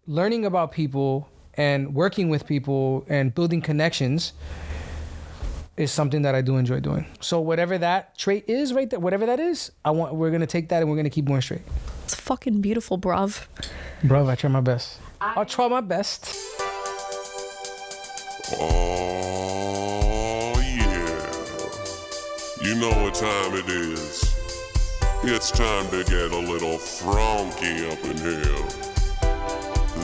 learning about people and working with people and building connections is something that I do enjoy doing. So whatever that trait is right there, whatever that is, we're going to take that and we're going to keep going straight. It's fucking beautiful, bruv. Bruv, I try my best. I'll try my best. Oh, yeah. You know what time it is. It's time to get a little Fronky up in here.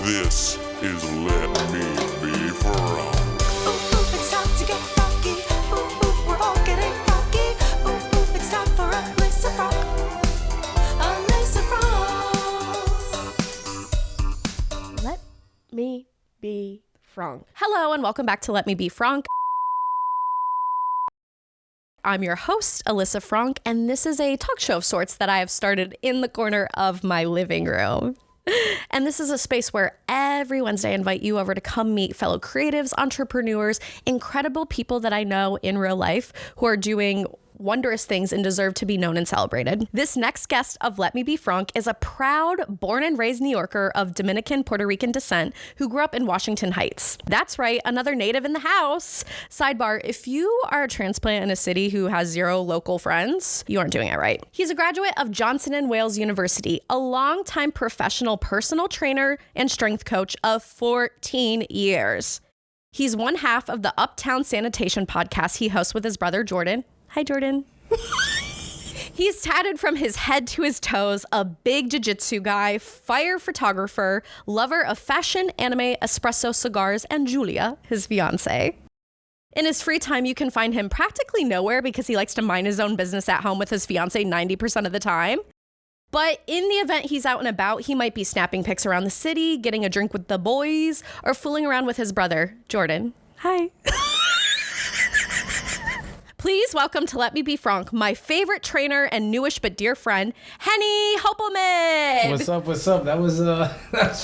This is Let Me Be Fronk. It's time to get funky. We're all getting funky. It's time for a Lisa Fronk. A Lisa Fronk. Let me be Fronk. Hello and welcome back to Let Me Be Fronk. I'm your host, Alyssa Fronk, and this is a talk show of sorts that I have started in the corner of my living room. And this is a space where every Wednesday I invite you over to come meet fellow creatives, entrepreneurs, incredible people that I know in real life who are doing wondrous things and deserve to be known and celebrated. This next guest of Let Me Be Fronk is a proud born and raised New Yorker of Dominican Puerto Rican descent who grew up in Washington Heights. That's right, another native in the house. Sidebar, if you are a transplant in a city who has zero local friends, you aren't doing it right. He's a graduate of Johnson & Wales University, a longtime professional personal trainer and strength coach of 14 years. He's one half of the Uptown Sanitation podcast he hosts with his brother, Jordan. Hi, Jordan. He's tatted from his head to his toes, a big jiu-jitsu guy, fire photographer, lover of fashion, anime, espresso cigars, and Julia, his fiance. In his free time, you can find him practically nowhere because he likes to mind his own business at home with his fiance 90% of the time. But in the event he's out and about, he might be snapping pics around the city, getting a drink with the boys, or fooling around with his brother, Jordan. Hi. Please welcome to Let Me Be Fronk, my favorite trainer and newish but dear friend, Hendrick Hoepelman. What's up? What's up? That was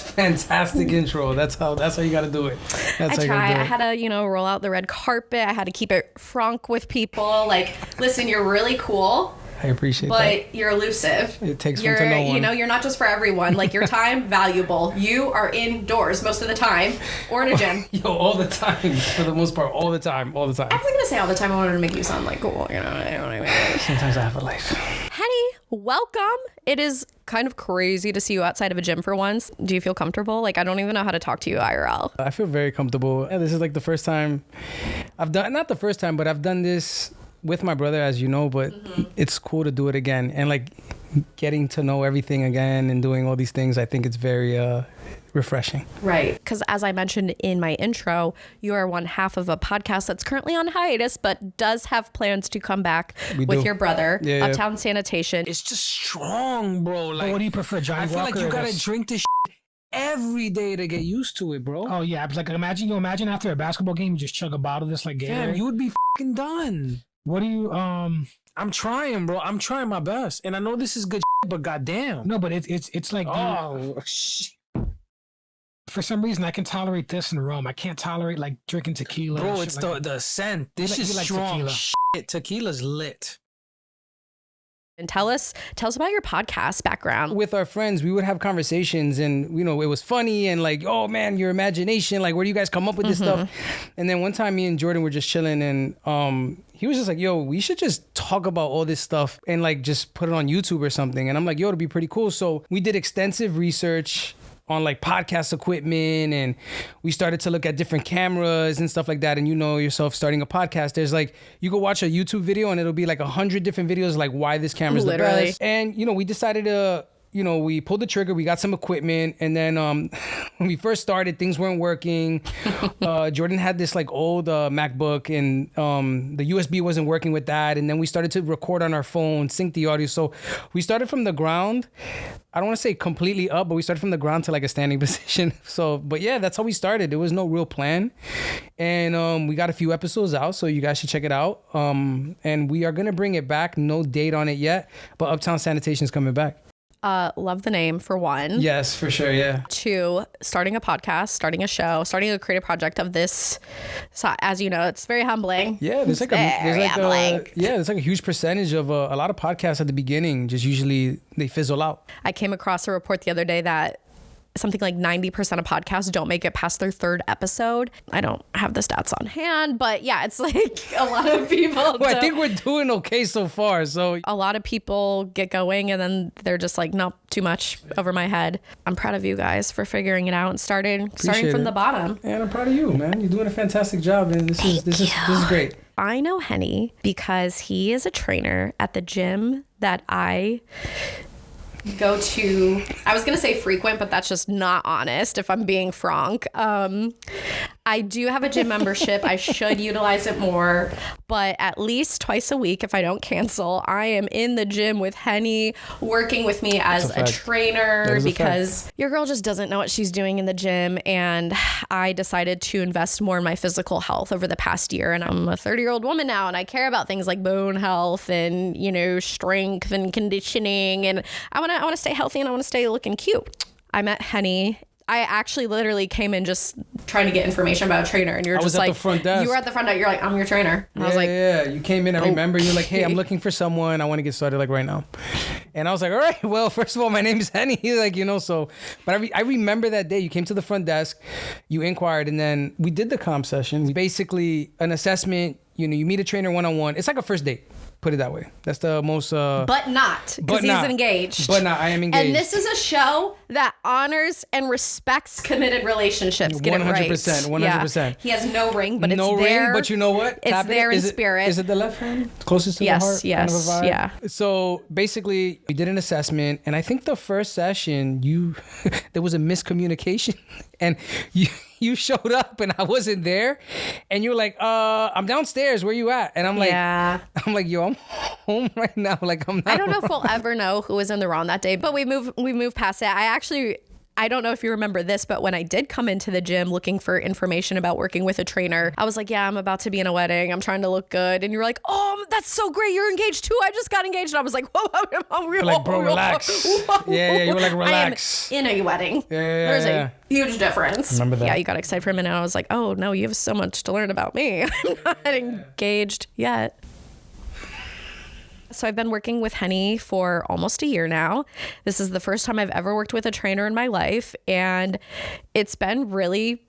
fantastic intro. That's how you got to do it. That's I try. I had to, roll out the red carpet. I had to keep it Fronk with people. Like, listen, you're really cool. I appreciate but that. But you're elusive. It takes one to know one. You're not just for everyone. Like, your time, valuable. You are indoors most of the time or in a gym. Yo, all the time. For the most part, all the time. I wasn't going to say all the time. I wanted to make you sound like cool. You know what I mean? Sometimes I have a life. Henny, welcome. It is kind of crazy to see you outside of a gym for once. Do you feel comfortable? Like, I don't even know how to talk to you IRL. I feel very comfortable. Yeah, this is like the first time I've done this with my brother, as you know, but it's cool to do it again and like getting to know everything again and doing all these things. I think it's very refreshing. Right. Because as I mentioned in my intro, you are one half of a podcast that's currently on hiatus, but does have plans to come back with your brother, Uptown Sanitation. It's just strong, bro. Like, what do you prefer, Johnny Walker? I feel like you gotta drink this every day to get used to it, bro. Oh yeah, like imagine after a basketball game, you just chug a bottle of this like Gatorade. Damn, you would be fucking done. What do you I'm trying, bro. I'm trying my best, and I know this is good, but goddamn. No, but it's like shit. For some reason, I can tolerate this in rum. I can't tolerate like drinking tequila. Bro, it's the scent. This is strong. Tequila. Shit, tequila's lit. And tell us about your podcast background. With our friends, we would have conversations and, it was funny and like, oh man, your imagination, like where do you guys come up with this stuff? And then one time me and Jordan were just chilling and he was just like, yo, we should just talk about all this stuff and like just put it on YouTube or something. And I'm like, yo, it'd be pretty cool. So we did extensive research on like podcast equipment and we started to look at different cameras and stuff like that. And yourself starting a podcast, there's like, you go watch a YouTube video and it'll be like 100 different videos like why this camera's the best. And, we decided to, we pulled the trigger, we got some equipment, and then when we first started, things weren't working. Jordan had this like old MacBook and the USB wasn't working with that. And then we started to record on our phone, sync the audio. So we started from the ground. I don't want to say completely up, but we started from the ground to like a standing position. So, but yeah, that's how we started. There was no real plan. And we got a few episodes out, so you guys should check it out. And we are going to bring it back. No date on it yet, but Uptown Sanitation is coming back. Love the name, for one. Yes, for sure, yeah. 2, starting a podcast, starting a show, starting a creative project of this. So, as you know, it's very humbling. Yeah, there's like a huge percentage of a lot of podcasts at the beginning just usually they fizzle out. I came across a report the other day that something like 90% of podcasts don't make it past their 3rd episode. I don't have the stats on hand, but yeah, it's like a lot of people. Well, I think we're doing okay so far. So a lot of people get going and then they're just like, nope, too much over my head. I'm proud of you guys for figuring it out and starting from the bottom. And I'm proud of you, man. You're doing a fantastic job, and this is great. I know Henny because he is a trainer at the gym that I go to. I was gonna say frequent, but that's just not honest if I'm being frank. I do have a gym membership. I should utilize it more, but at least twice a week, if I don't cancel, I am in the gym with Henny, working with me as a trainer, because your girl just doesn't know what she's doing in the gym. And I decided to invest more in my physical health over the past year. And I'm a 30-year-old woman now, and I care about things like bone health and, you know, strength and conditioning. And I want to stay healthy, and I want to stay looking cute. I met Henny. I actually literally came in just trying to get information about a trainer, and you're just like, the front desk. You were at the front desk. You're like, I'm your trainer. And I was like, yeah. You came in. I remember. You're like, hey, I'm looking for someone. I want to get started like right now. And I was like, all right. Well, first of all, my name is Henny. Like, you know, so. But I remember that day. You came to the front desk. You inquired, and then we did the comp session. Basically, an assessment. You know, you meet a trainer one-on-one. It's like a first date. Put it that way. That's the most... but not, because he's engaged. But not, I am engaged. And this is a show that honors and respects committed relationships. Get 100%, it right. 100%. Yeah. He has no ring, but no it's there. No ring, but you know what? It's there in spirit. Is it the left hand? Closest to the heart? Yes, kind of a vibe? yeah. So basically, we did an assessment, and I think the first session, there was a miscommunication, and you showed up and I wasn't there, and you were like, I'm downstairs, where you at? And I'm like, yo, I'm home right now. Like, I'm not. I don't know if we'll ever know who was in the wrong that day, but we moved past it. I don't know if you remember this, but when I did come into the gym looking for information about working with a trainer, I was like, yeah, I'm about to be in a wedding. I'm trying to look good. And you were like, oh, that's so great. You're engaged too. I just got engaged. And I was like, whoa. You're like, bro, relax. Yeah, you were like, relax. I am in a wedding. Yeah. There's a huge difference. Remember that. Yeah, you got excited for a minute. I was like, oh, no, you have so much to learn about me. I'm not engaged yet. So I've been working with Henny for almost a year now. This is the first time I've ever worked with a trainer in my life, and it's been really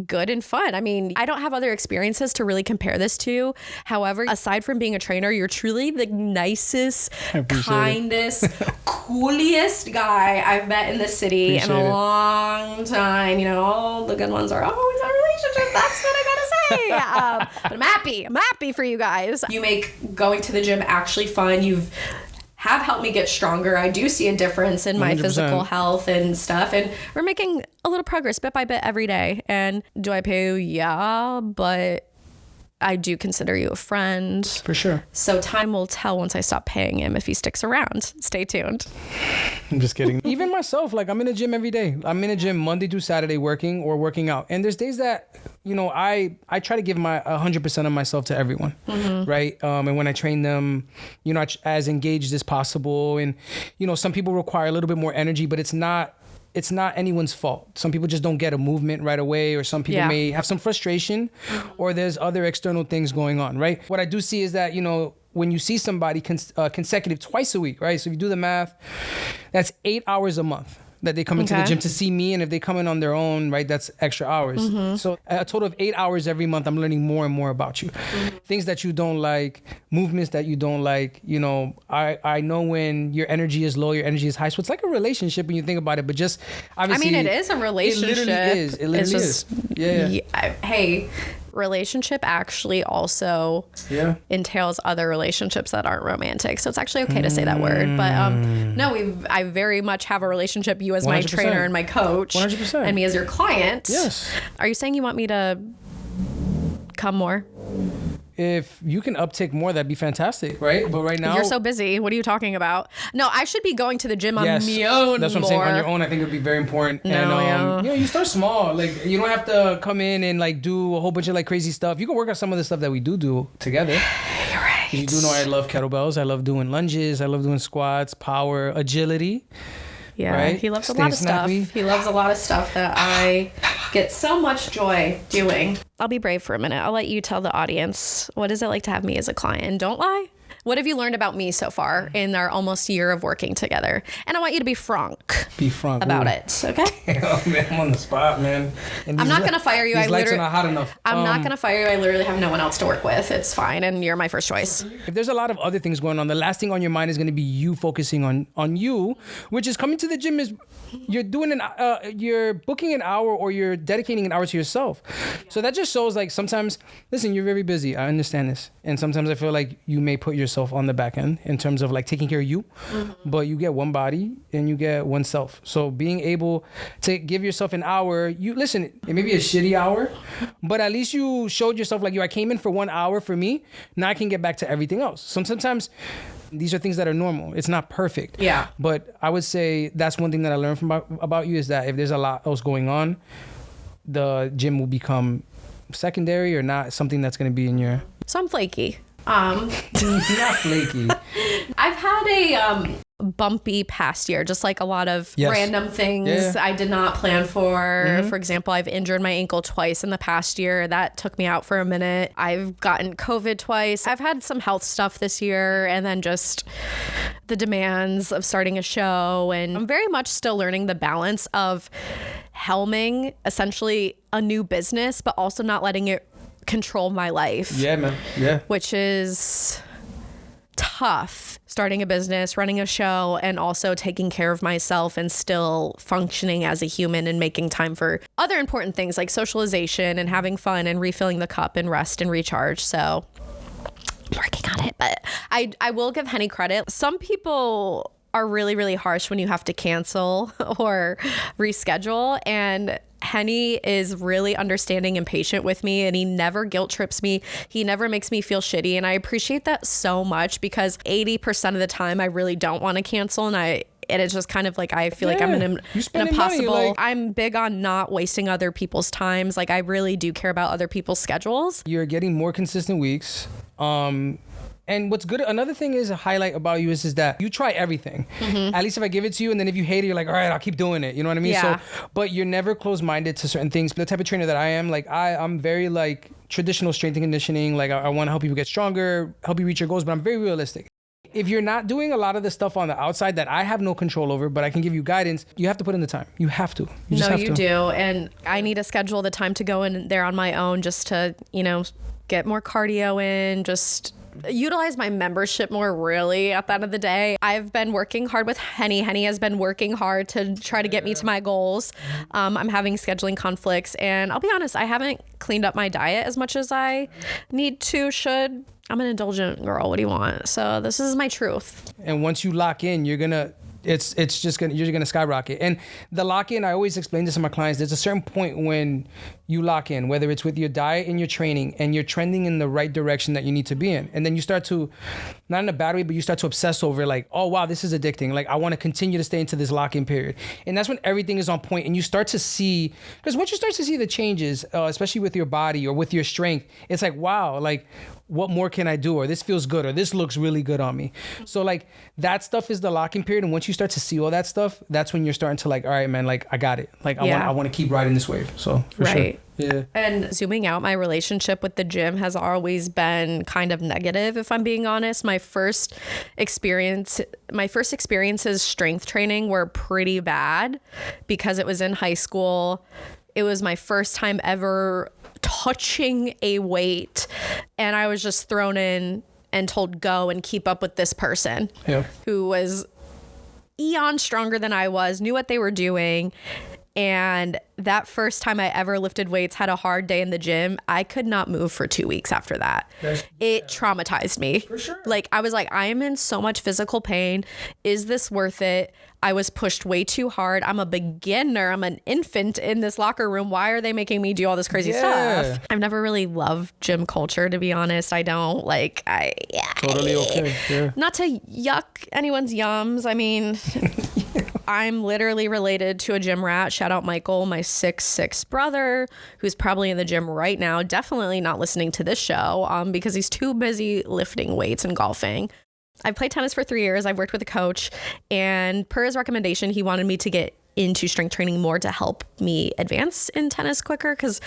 good and fun. I mean, I don't have other experiences to really compare this to. However, aside from being a trainer, you're truly the nicest, kindest, cooliest guy I've met in the city in a long time. You know, all the good ones are always our relationship. That's what I gotta say. But I'm happy for you guys. You make going to the gym actually fun. Have helped me get stronger. I do see a difference in my 100%. Physical health and stuff. And we're making a little progress bit by bit every day. And do I pay you? Yeah, but I do consider you a friend. For sure. So time will tell once I stop paying him if he sticks around. Stay tuned. I'm just kidding. Even myself, like, I'm in a gym every day. I'm in a gym Monday through Saturday working out. And there's days that, you know, I try to give my 100% of myself to everyone, right? And when I train them, you know, as engaged as possible. And, you know, some people require a little bit more energy, but it's not anyone's fault. Some people just don't get a movement right away, or some people may have some frustration, or there's other external things going on, right? What I do see is that, you know, when you see somebody consecutive twice a week, right? So if you do the math, that's 8 hours a month that they come into the gym to see me. And if they come in on their own, right, that's extra hours. So a total of 8 hours every month, I'm learning more and more about you. Things that you don't like, movements that you don't like, you know, I know when your energy is low, your energy is high. So it's like a relationship when you think about it, but just obviously. I mean, it is a relationship. It literally is. Yeah. Hey, relationship actually also entails other relationships that aren't romantic. So it's actually okay to say that word. But no, I very much have a relationship, you as my 100%. Trainer and my coach. 100%. And me as your client. Yes. Are you saying you want me to come more? If you can uptick more, that'd be fantastic, right? But right now... You're so busy. What are you talking about? No, I should be going to the gym on my own. That's what I'm saying. On your own, I think it would be very important. And you start small. Like, you don't have to come in and like do a whole bunch of like crazy stuff. You can work on some of the stuff that we do together. You're right. You do know I love kettlebells. I love doing lunges. I love doing squats, power, agility. Yeah, right? He loves a lot of stuff. He loves a lot of stuff that I get so much joy doing. I'll be brave for a minute. I'll let you tell the audience, what is it like to have me as a client? And don't lie. What have you learned about me so far in our almost year of working together? And I want you to be frank. Be frank about it. Okay. Oh man, I'm on the spot, man. And I'm not gonna fire you. These lights are not hot enough. I'm not gonna fire you. I literally have no one else to work with. It's fine, and you're my first choice. If there's a lot of other things going on, the last thing on your mind is going to be you focusing on you, which is coming to the gym is you're doing you're booking an hour or you're dedicating an hour to yourself. So that just shows like sometimes, listen, you're very busy. I understand this. And sometimes I feel like you may put yourself on the back end in terms of like taking care of you, but you get one body and you get one self. So being able to give yourself an hour, you listen, it may be a shitty hour, but at least you showed yourself like, yo, I came in for 1 hour for me. Now I can get back to everything else. So sometimes these are things that are normal. It's not perfect. Yeah. But I would say that's one thing that I learned from about you is that if there's a lot else going on, the gym will become secondary or not something that's going to be in your... So I'm flaky. Not flaky. I've had a bumpy past year, just like a lot of random things I did not plan for. For example, I've injured my ankle twice in the past year. That took me out for a minute. I've gotten COVID twice. I've had some health stuff this year, and then just the demands of starting a show. And I'm very much still learning the balance of helming essentially a new business, but also not letting it control my life. Yeah, man. Yeah. Which is tough, starting a business, running a show, and also taking care of myself and still functioning as a human and making time for other important things like socialization and having fun and refilling the cup and rest and recharge. So I'm working on it, but I will give Henny credit. Some people are really, really harsh when you have to cancel or reschedule, and Henny is really understanding and patient with me, and he never guilt trips me. He never makes me feel shitty, and I appreciate that so much because 80% of the time I really don't want to cancel, and it's just kind of like I feel like I'm an impossible. Money, I'm big on not wasting other people's times. Like I really do care about other people's schedules. You're getting more consistent weeks. And what's good, another thing is a highlight about you is that you try everything. At least if I give it to you, and then if you hate it, you're like, all right, I'll keep doing it. You know what I mean? Yeah. So, but you're never closed-minded to certain things. The type of trainer that I am, like I'm very like traditional strength and conditioning. Like I want to help people get stronger, help you reach your goals, but I'm very realistic. If you're not doing a lot of the stuff on the outside that I have no control over, but I can give you guidance, you have to put in the time. You have to. You just have to. Do. And I need to schedule the time to go in there on my own just to, get more cardio in, just utilize my membership more, really, at the end of the day. I've been working hard with Henny. Henny has been working hard to try to get me to my goals. I'm having scheduling conflicts, and I'll be honest, I haven't cleaned up my diet as much as I need to, should. I'm an indulgent girl. What do you want? So this is my truth. And once you lock in, you're gonna skyrocket. And the lock in, I always explain this to my clients, there's a certain point when you lock in, whether it's with your diet and your training, and you're trending in the right direction that you need to be in. And then you start to, not in a bad way, but you start to obsess over like, oh wow, this is addicting. Like I want to continue to stay into this lock-in period. And that's when everything is on point and you start to see, because once you start to see the changes, especially with your body or with your strength, it's like, wow, like what more can I do? Or this feels good, or this looks really good on me. So like that stuff is the lock-in period. And once you start to see all that stuff, that's when you're starting to like, all right, man, like I got it. Like I want to keep riding this wave. So for sure. Yeah. And zooming out, my relationship with the gym has always been kind of negative, if I'm being honest. My first experiences strength training were pretty bad because it was in high school. It was my first time ever touching a weight, and I was just thrown in and told go and keep up with this person who was eons stronger than I was, knew what they were doing. And that first time I ever lifted weights, had a hard day in the gym, I could not move for 2 weeks after that. It traumatized me. For sure. Like, I was like, I am in so much physical pain. Is this worth it? I was pushed way too hard. I'm a beginner. I'm an infant in this locker room. Why are they making me do all this crazy stuff? I've never really loved gym culture, to be honest. I don't like, Totally okay. Yeah. Not to yuck anyone's yums. I mean, I'm literally related to a gym rat. Shout out Michael, my 6'6" brother, who's probably in the gym right now. Definitely not listening to this show because he's too busy lifting weights and golfing. I've played tennis for 3 years. I've worked with a coach, and per his recommendation, he wanted me to get into strength training more to help me advance in tennis quicker, because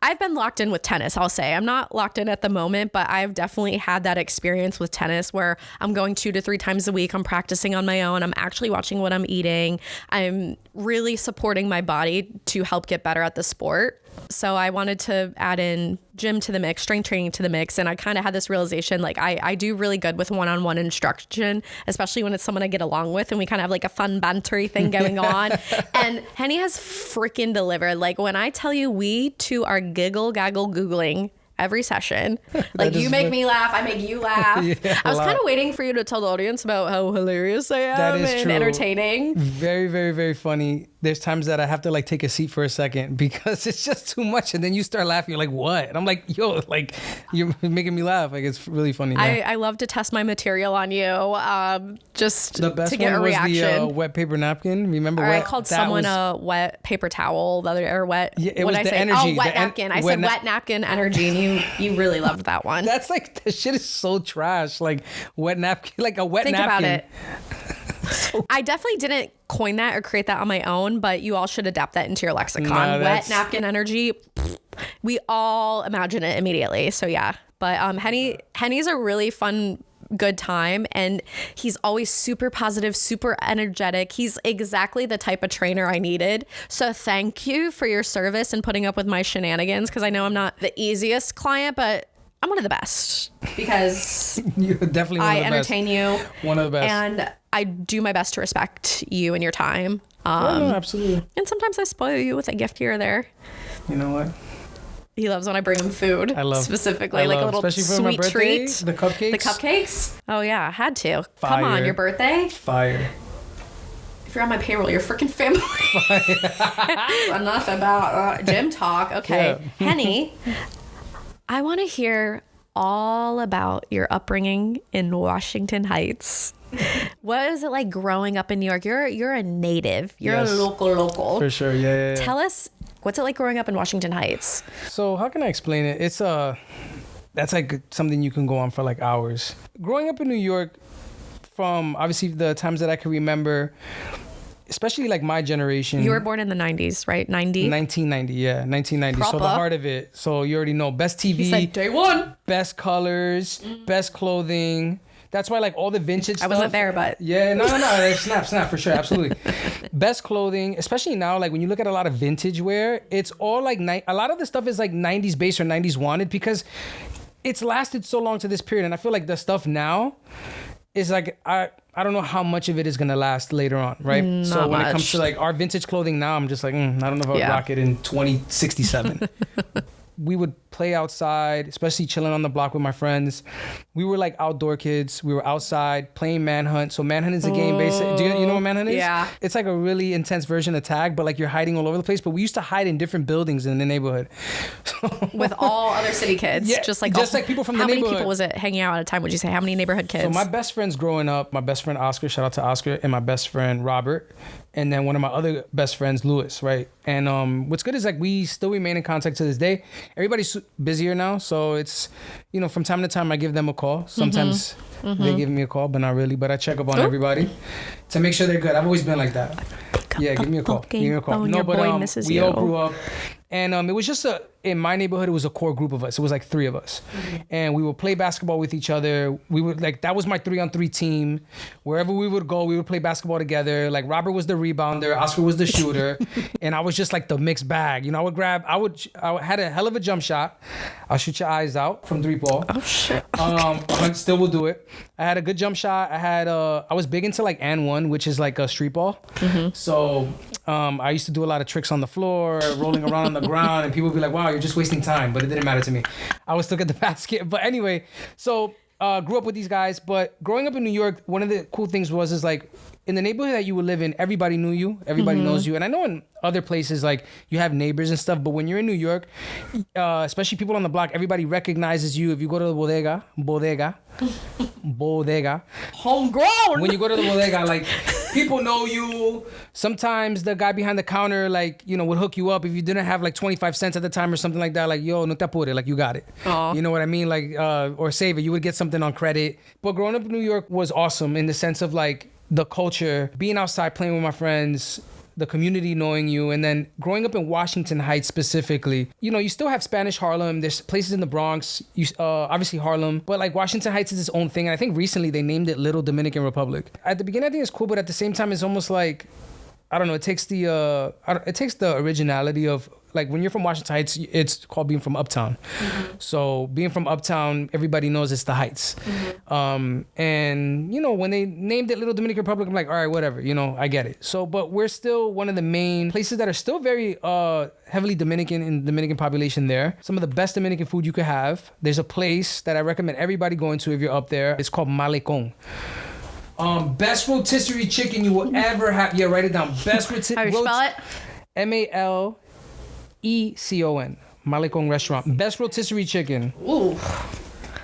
I've been locked in with tennis, I'll say. I'm not locked in at the moment, but I've definitely had that experience with tennis where I'm going 2 to 3 times a week. I'm practicing on my own. I'm actually watching what I'm eating. I'm really supporting my body to help get better at the sport. So I wanted to add in gym to the mix, strength training to the mix. And I kind of had this realization, like I do really good with one-on-one instruction, especially when it's someone I get along with and we kind of have like a fun bantery thing going on. And Henny has freaking delivered. Like when I tell you we two are giggle, gaggle, googling every session. Like you make me laugh, I make you laugh. Yeah, I was kind of waiting for you to tell the audience about how hilarious I am That is and true. entertaining. Very, very, very funny. There's times that I have to like take a seat for a second because it's just too much. And then you start laughing. You're like, what? And I'm like, yo, like you're making me laugh. Like it's really funny. Yeah. I love to test my material on you, just The best to get one a was reaction. the wet paper napkin. Remember Or wet? I called that someone was- a wet paper towel, the other or wet. Yeah, it what was did I the say? energy, Oh, wet the napkin. I wet said wet napkin energy, and you really loved that one. That's like, the shit is so trash. Like wet napkin, like a wet Think napkin. about it. I definitely didn't coin that or create that on my own, but you all should adapt that into your lexicon. Nah, Wet that's- napkin energy. We all imagine it immediately. So yeah. But Henny's a really fun, good time, and he's always super positive, super energetic. He's exactly the type of trainer I needed. So thank you for your service and putting up with my shenanigans, because I know I'm not the easiest client, but I'm one of the best because You're definitely one I of the best. entertain you. One of the best. And I do my best to respect you and your time. Oh, no, absolutely. And sometimes I spoil you with a gift here or there. You know what? He loves when I bring him food. I love specifically I like love, a little especially for my sweet birthday, treat. the cupcakes. The cupcakes? Oh yeah, had to. Come on, Fire. your birthday. Fire. If you're on my payroll, you're freaking family. Enough about gym talk. Okay, Yeah. Henny, I want to hear all about your upbringing in Washington Heights. What is it like growing up in New York? You're a native. You're Yes. a local. For sure. Yeah. Tell us, what's it like growing up in Washington Heights? So how can I explain it? It's that's like something you can go on for like hours. Growing up in New York, from obviously the times that I can remember, especially like my generation. You were born in the 90s, right? 90? 1990, yeah, 1990. So the Proper. heart of it. So you already know, best TV, He said day one. best colors, best clothing. That's why like all the vintage stuff. I wasn't there, but Yeah, no, snap for sure, absolutely. Best clothing, especially now, like when you look at a lot of vintage wear, it's all like a lot of the stuff is like 90s based or 90s wanted because it's lasted so long to this period, and I feel like the stuff now is like I don't know how much of it is gonna last later on, right? So when it comes much. to like our vintage clothing now, I'm just like, I don't know if I would Yeah. rock it in 2067. We would play outside, especially chilling on the block with my friends. We were like outdoor kids. We were outside playing Manhunt. So Manhunt is a game based. Do you know what Manhunt is? Yeah. It's like a really intense version of tag, but like you're hiding all over the place. But we used to hide in different buildings in the neighborhood. with all other city kids. Yeah, just like people from the How many neighborhood. people was it hanging out at a time, would you say? How many neighborhood kids? So my best friends growing up, my best friend Oscar, shout out to Oscar, and my best friend Robert, and then one of my other best friends, Lewis, right? And what's good is like we still remain in contact to this day. Everybody's busier now, so it's, from time to time I give them a call. Sometimes they give me a call, but not really. But I check up on everybody to make sure they're good. I've always been like that. Yeah, give me a call. Give me a call. Your boy misses we you. all grew up. And it was just in my neighborhood, it was a core group of us. It was like 3 of us. And we would play basketball with each other. We would that was my 3-on-3 team. Wherever we would go, we would play basketball together. Like Robert was the rebounder, Oscar was the shooter. And I was just like the mixed bag. I had a hell of a jump shot. I'll shoot your eyes out from 3-ball. oh shit. I still will do it. I had a good jump shot. I was big into like and one, which is like a street ball. So I used to do a lot of tricks on the floor, rolling around on the ground, and people would be like, wow, you're just wasting time. But it didn't matter to me. I was still at the basket. But anyway, so grew up with these guys. But growing up in New York, one of the cool things was like in the neighborhood that you would live in, everybody knew you. Everybody knows you. And I know in other places, like you have neighbors and stuff. But when you're in New York, especially people on the block, everybody recognizes you. If you go to the bodega. Homegrown. When you go to the bodega, like people know you. Sometimes the guy behind the counter, like, would hook you up if you didn't have like 25 cents at the time or something like that. Like, yo, no te apures, like you got it. Aw. You know what I mean? Like, or save it. You would get something on credit. But growing up in New York was awesome in the sense of like the culture, being outside playing with my friends, the community knowing you. And then growing up in Washington Heights specifically, you know, you still have Spanish Harlem. There's places in the Bronx, obviously Harlem, but like Washington Heights is its own thing. And I think recently they named it Little Dominican Republic. At the beginning, I think it's cool, but at the same time, it's almost like, I don't know, it takes the originality of, like, when you're from Washington Heights, it's called being from Uptown. So being from Uptown, everybody knows it's the Heights. And, you know, when they named it Little Dominican Republic, I'm like, all right, whatever, you know, I get it. So, but we're still one of the main places that are still very heavily Dominican in the Dominican population there. Some of the best Dominican food you could have. There's a place that I recommend everybody going to if you're up there. It's called Malecon. Best rotisserie chicken you will ever have. Yeah, write it down. Best rotisserie. How do you spell it? Malecon. Malecon restaurant. Best rotisserie chicken. Ooh.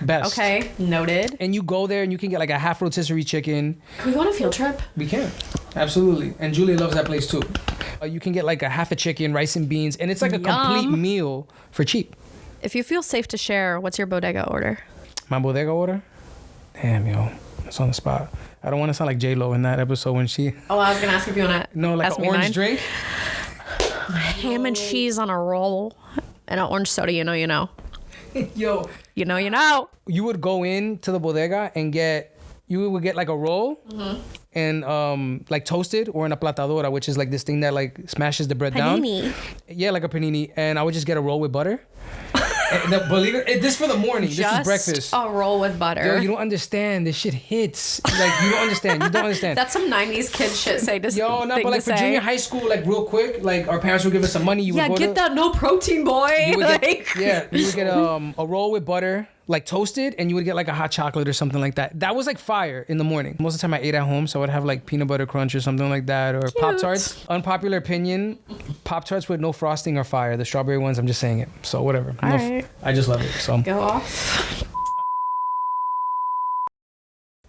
Best. Okay, noted. And you go there and you can get like a half rotisserie chicken. Can we go on a field trip? We can. Absolutely. And Julia loves that place too. You can get like a half a chicken, rice and beans, and it's like a complete meal for cheap. If you feel safe to share, what's your bodega order? My bodega order? Damn, yo. It's on the spot. I don't want to sound like J-Lo in that episode when she... Oh, I was going to ask if you want to No, like an orange drink? Ham and cheese on a roll and an orange soda, you know. Yo. You know. You would go in to the bodega and you would get like a roll and like toasted or in a platadora, which is like this thing that like smashes the bread Panini. down. Yeah, like a panini. And I would just get a roll with butter. Believe it, this for the morning. This is breakfast. A roll with butter. Yo, you don't understand. This shit hits. Like, you don't understand. You don't understand. That's some 90s kid shit. Yo, no, but like for junior high school, like real quick, like our parents would give us some money. You would go get that no protein, boy. You would get, you would get a roll with butter, like toasted, and you would get like a hot chocolate or something like that. That was like fire in the morning. Most of the time I ate at home, so I would have like peanut butter crunch or something like that, or Pop-Tarts. Unpopular opinion, Pop-Tarts with no frosting are fire. The strawberry ones, I'm just saying it. So whatever. Right. I just love it. So go off.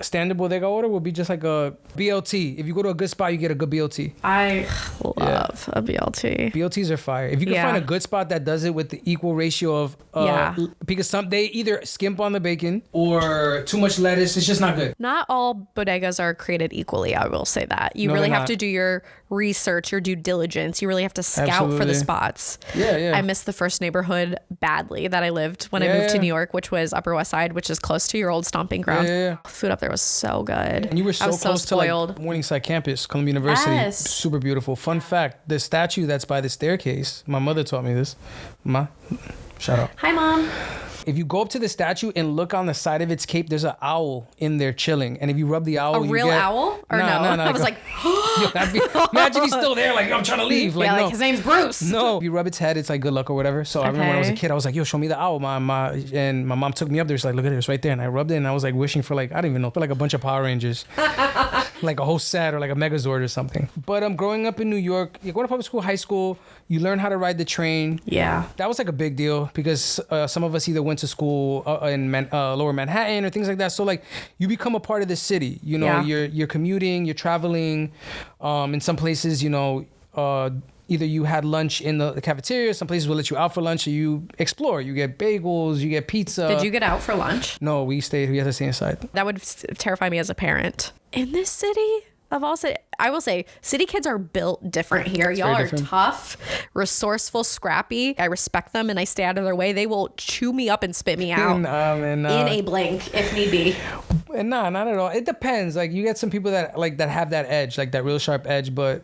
Standard bodega order would be just like a BLT. If you go to a good spot, you get a good BLT. I love a BLT. BLTs are fire. If you can find a good spot that does it with the equal ratio of because they either skimp on the bacon or too much lettuce, it's just not good. Not all bodegas are created equally, I will say that. You really have to do your research, your due diligence. You really have to scout for the spots. Yeah. I missed the first neighborhood badly that I lived when I moved to New York, which was Upper West Side, which is close to your old stomping ground. Food up there was so good. And you were so close to like Morningside campus, Columbia University. Yes. Super beautiful. Fun fact, the statue that's by the staircase, my mother taught me this. Ma, shout out. Hi, Mom. If you go up to the statue and look on the side of its cape, there's an owl in there chilling. And if you rub the owl, you get... owl? Or no? I was like... imagine he's still there, like, yo, I'm trying to leave. Like, no. His name's Bruce. No. If you rub its head, it's like good luck or whatever. So I remember when I was a kid, I was like, yo, show me the owl. And my mom took me up there. She's like, look at it, it's right there. And I rubbed it and I was like wishing for like, I don't even know, for like a bunch of Power Rangers. Like a whole set or like a Megazord or something. But growing up in New York, you're going to public school, high school, you learn how to ride the train. Yeah. That was like a big deal because some of us either went to school in Lower Manhattan or things like that. So like you become a part of the city. You know, you're commuting, you're traveling. In some places, you know, either you had lunch in the cafeteria, some places will let you out for lunch, or you explore. You get bagels, you get pizza. Did you get out for lunch? No, we had to stay inside. That would terrify me as a parent. In this city of all city, I will say city kids are built different here. Y'all are tough, resourceful, scrappy. I respect them and I stay out of their way. They will chew me up and spit me out in a blink if need be. Nah, not at all. It depends. Like you get some people that have that edge, like that real sharp edge, but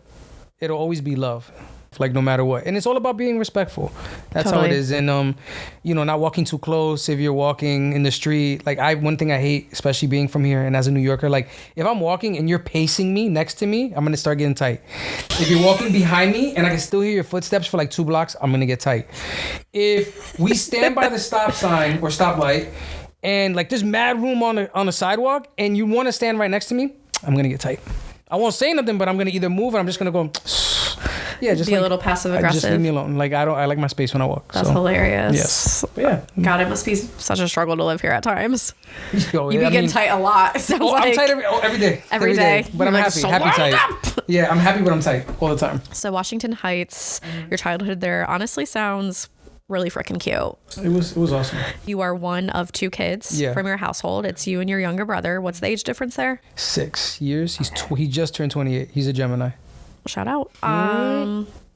it'll always be love. Like no matter what. And it's all about being respectful. That's how it is. And you know, not walking too close if you're walking in the street. Like one thing I hate, especially being from here and as a New Yorker, like if I'm walking and you're pacing me next to me, I'm gonna start getting tight. If you're walking behind me and I can still hear your footsteps for like 2 blocks, I'm gonna get tight. If we stand by the stop sign or stoplight and like there's mad room on the sidewalk and you wanna stand right next to me, I'm gonna get tight. I won't say nothing, but I'm gonna either move or I'm just gonna go. Yeah, just be a little passive aggressive. Just leave me alone. Like I like my space when I walk. That's hilarious. Yes. Yeah. God, it must be such a struggle to live here at times. Yo, you be getting tight a lot. It sounds like I'm tight every day. Every day. But I'm happy tight. Yeah, I'm happy when I'm tight all the time. So Washington Heights, your childhood there honestly sounds really freaking cute. It was awesome. You are one of 2 kids from your household. It's you and your younger brother. What's the age difference there? 6 years. He just turned 28. He's a Gemini. Shout out.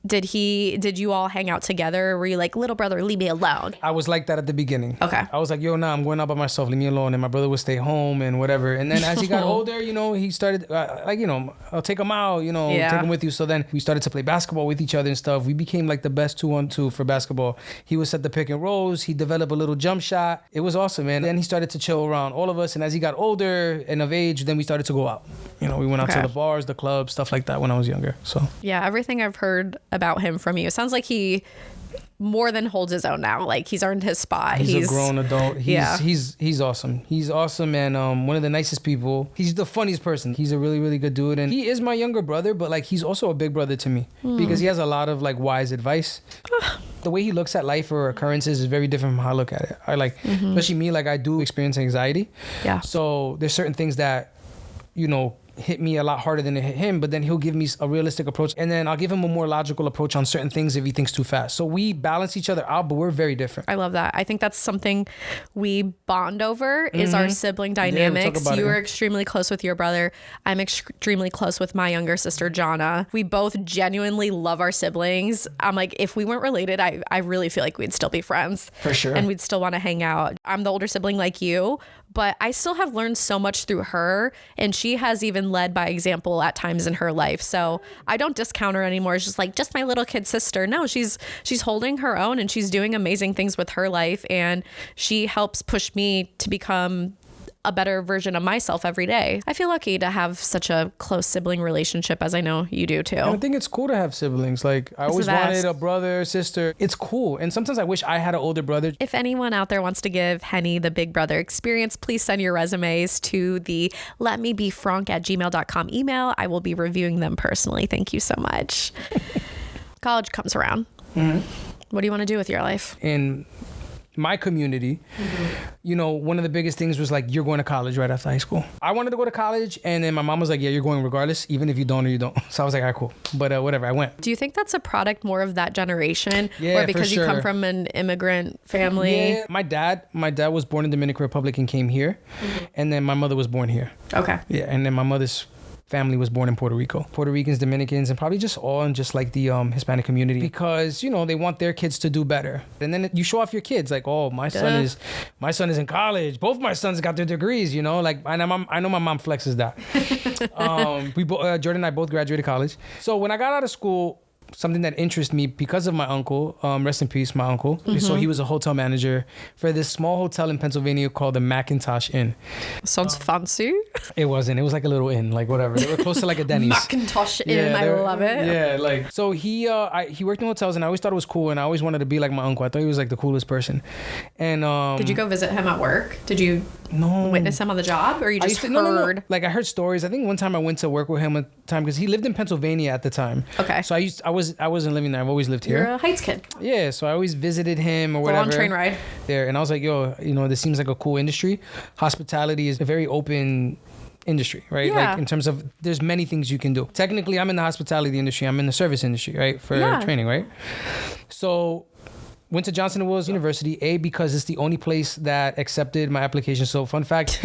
Did you all hang out together? Were you like, little brother, leave me alone? I was like that at the beginning. Okay. I was like, yo, nah, I'm going out by myself. Leave me alone. And my brother would stay home and whatever. And then as he got older, you know, he started I'll take him out, you know, take him with you. So then we started to play basketball with each other and stuff. We became like the best 2-on-2 for basketball. He would set the pick and rolls. He developed a little jump shot. It was awesome, man. Then he started to chill around all of us. And as he got older and of age, then we started to go out. You know, we went out to the bars, the clubs, stuff like that when I was younger. So yeah, everything I've heard about him from you, it sounds like he more than holds his own now. Like he's earned his spot. He's a grown adult. He's awesome. He's awesome and one of the nicest people. He's the funniest person. He's a really, really good dude. And he is my younger brother, but like he's also a big brother to me because he has a lot of like wise advice. The way he looks at life or occurrences is very different from how I look at it. I like, especially me, like I do experience anxiety. Yeah. So there's certain things that, you know, hit me a lot harder than it hit him, but then he'll give me a realistic approach and then I'll give him a more logical approach on certain things if he thinks too fast. So we balance each other out, but we're very different. I love that. I think that's something we bond over is our sibling dynamics. You are extremely close with your brother. I'm extremely close with my younger sister, Jonna. We both genuinely love our siblings. I'm like, if we weren't related, I really feel like we'd still be friends. For sure. And we'd still want to hang out. I'm the older sibling like you, but I still have learned so much through her, and she has even led by example at times in her life. So I don't discount her anymore. It's just like, just my little kid sister. No, she's holding her own and she's doing amazing things with her life, and she helps push me to become a better version of myself every day. I feel lucky to have such a close sibling relationship, as I know you do too. And I think it's cool to have siblings. Like I always wanted a brother, sister. It's cool. And sometimes I wish I had an older brother. If anyone out there wants to give Henny the big brother experience, please send your resumes to the letmebefronk@gmail.com email. I will be reviewing them personally. Thank you so much. College comes around. What do you want to do with your life? In my community, you know, one of the biggest things was like, you're going to college right after high school. I wanted to go to college, and then my mom was like, yeah, you're going regardless, even if you don't or you don't. So I was like, all right, cool. But whatever, I went. Do you think that's a product more of that generation? Or because you come from an immigrant family? Yeah, my dad was born in the Dominican Republic and came here. And then my mother was born here. Okay. Yeah, and then my mother's family was born in Puerto Rico. Puerto Ricans, Dominicans, and probably just all in just like the Hispanic community, because, you know, they want their kids to do better. And then you show off your kids like, oh, my son is in college. Both my sons got their degrees, you know, like, and I know my mom flexes that. Jordan and I both graduated college. So when I got out of school, something that interested me because of my uncle, rest in peace, my uncle. So he was a hotel manager for this small hotel in Pennsylvania called the McIntosh Inn. Sounds fancy. It wasn't. It was like a little inn, like whatever. They were close to like a Denny's. McIntosh Inn, I love it. Yeah, like, so he worked in hotels, and I always thought it was cool, and I always wanted to be like my uncle. I thought he was like the coolest person. And did you go visit him at work? Did you witness him on the job, or you just heard? No. Like I heard stories. I think one time I went to work with him a time because he lived in Pennsylvania at the time. Okay. So I wasn't living there. I've always lived here. You're a Heights kid. Yeah, so I always visited him or whatever. Long train ride. There, and I was like, yo, you know, this seems like a cool industry. Hospitality is a very open industry, right? Yeah. Like in terms of there's many things you can do. Technically, I'm in the hospitality industry. I'm in the service industry, right? For training, right? So went to Johnson & Wales University, because it's the only place that accepted my application. So fun fact,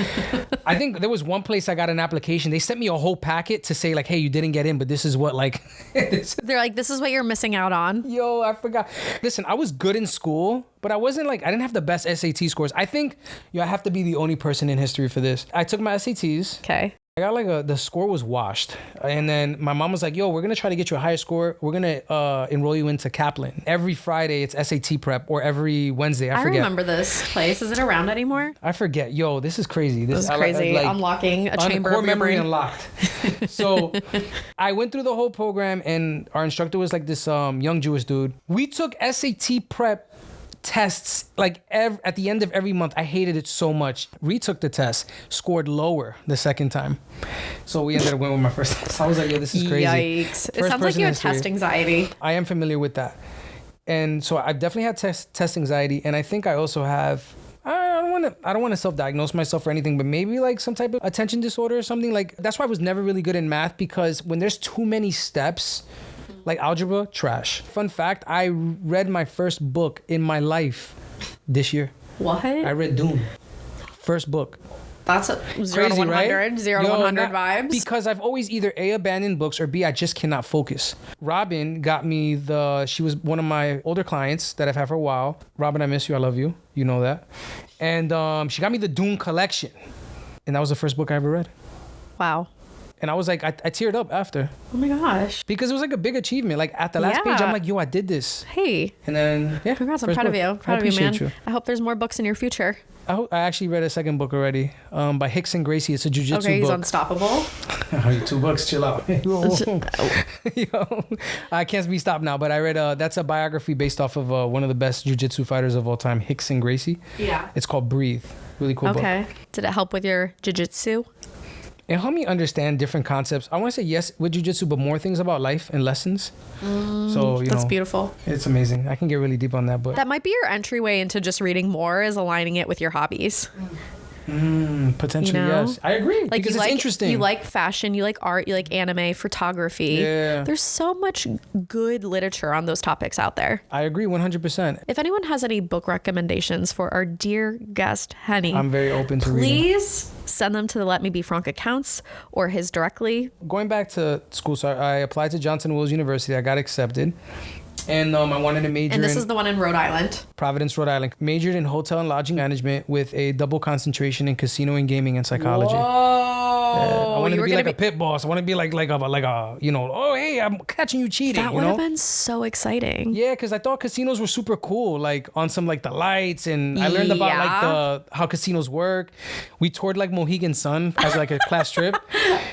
I think there was one place I got an application. They sent me a whole packet to say like, hey, you didn't get in, but this is what like... They're like, this is what you're missing out on. Yo, I forgot. Listen, I was good in school, but I didn't have the best SAT scores. I think, I have to be the only person in history for this. I took my SATs. Okay. I got the score was washed. And then my mom was like, yo, we're going to try to get you a higher score. We're going to enroll you into Kaplan. Every Friday it's SAT prep, or every Wednesday. I forget. I remember this place. Is it around anymore? I forget. Yo, this is crazy. This is crazy. Unlocking a chamber of your memory brain. Unlocked. So I went through the whole program, and our instructor was like this young Jewish dude. We took SAT prep tests like at the end of every month. I hated it so much. Retook the test, scored lower the second time. So we ended up going with my first test. I was like, yo, this is crazy. Yikes. It sounds like you had test anxiety. I am familiar with that. And so I've definitely had test anxiety. And I think I also have, I don't want to self-diagnose myself or anything, but maybe like some type of attention disorder or something. Like that's why I was never really good in math, because when there's too many steps, like algebra, trash. Fun fact, I read my first book in my life this year. What? I read Dune. First book. That's a 0 to 100, right? 0 to 100 vibes. Because I've always either A, abandoned books, or B, I just cannot focus. Robin got me she was one of my older clients that I've had for a while. Robin, I miss you. I love you. You know that. And she got me the Dune collection. And that was the first book I ever read. Wow. And I was like, I teared up after. Oh my gosh. Because it was like a big achievement. Like at the last page, I'm like, yo, I did this. Hey. And then, yeah. Congrats. I'm proud of you. Proud of you, man. You. I hope there's more books in your future. I actually read a second book already by Hicks and Gracie. It's a jujitsu book. Okay, he's unstoppable. 2 books, chill out. Yo, I can't be stopped now, but I read that's a biography based off of one of the best jujitsu fighters of all time, Hicks and Gracie. Yeah. It's called Breathe. Really cool book. Okay. Did it help with your jiu-jitsu? It helped me understand different concepts. I want to say yes with jiu-jitsu, but more things about life and lessons. So, That's beautiful. It's amazing. I can get really deep on that, but That might be your entryway into just reading more, is aligning it with your hobbies. potentially, you know? yes. I agree, Like because you it's interesting. You like fashion, you like art, you like anime, photography. Yeah. There's so much good literature on those topics out there. I agree 100%. If anyone has any book recommendations for our dear guest, Henny, I'm very open to reading. please send them to the Let Me Be Fronk accounts or his directly. Going back to school, so I applied to Johnson Wales University. I got accepted. And I wanted to major And this in is the one in Rhode Island. Providence, Rhode Island. Majored in hotel and lodging management with a double concentration in casino and gaming and psychology. Oh, I wanted to be like a pit boss. I want to be like a oh hey, I'm catching you cheating. That you would know? have been so exciting. Yeah, because I thought casinos were super cool, like on some like the lights, and I learned about like how casinos work. We toured like Mohegan Sun as like a class trip.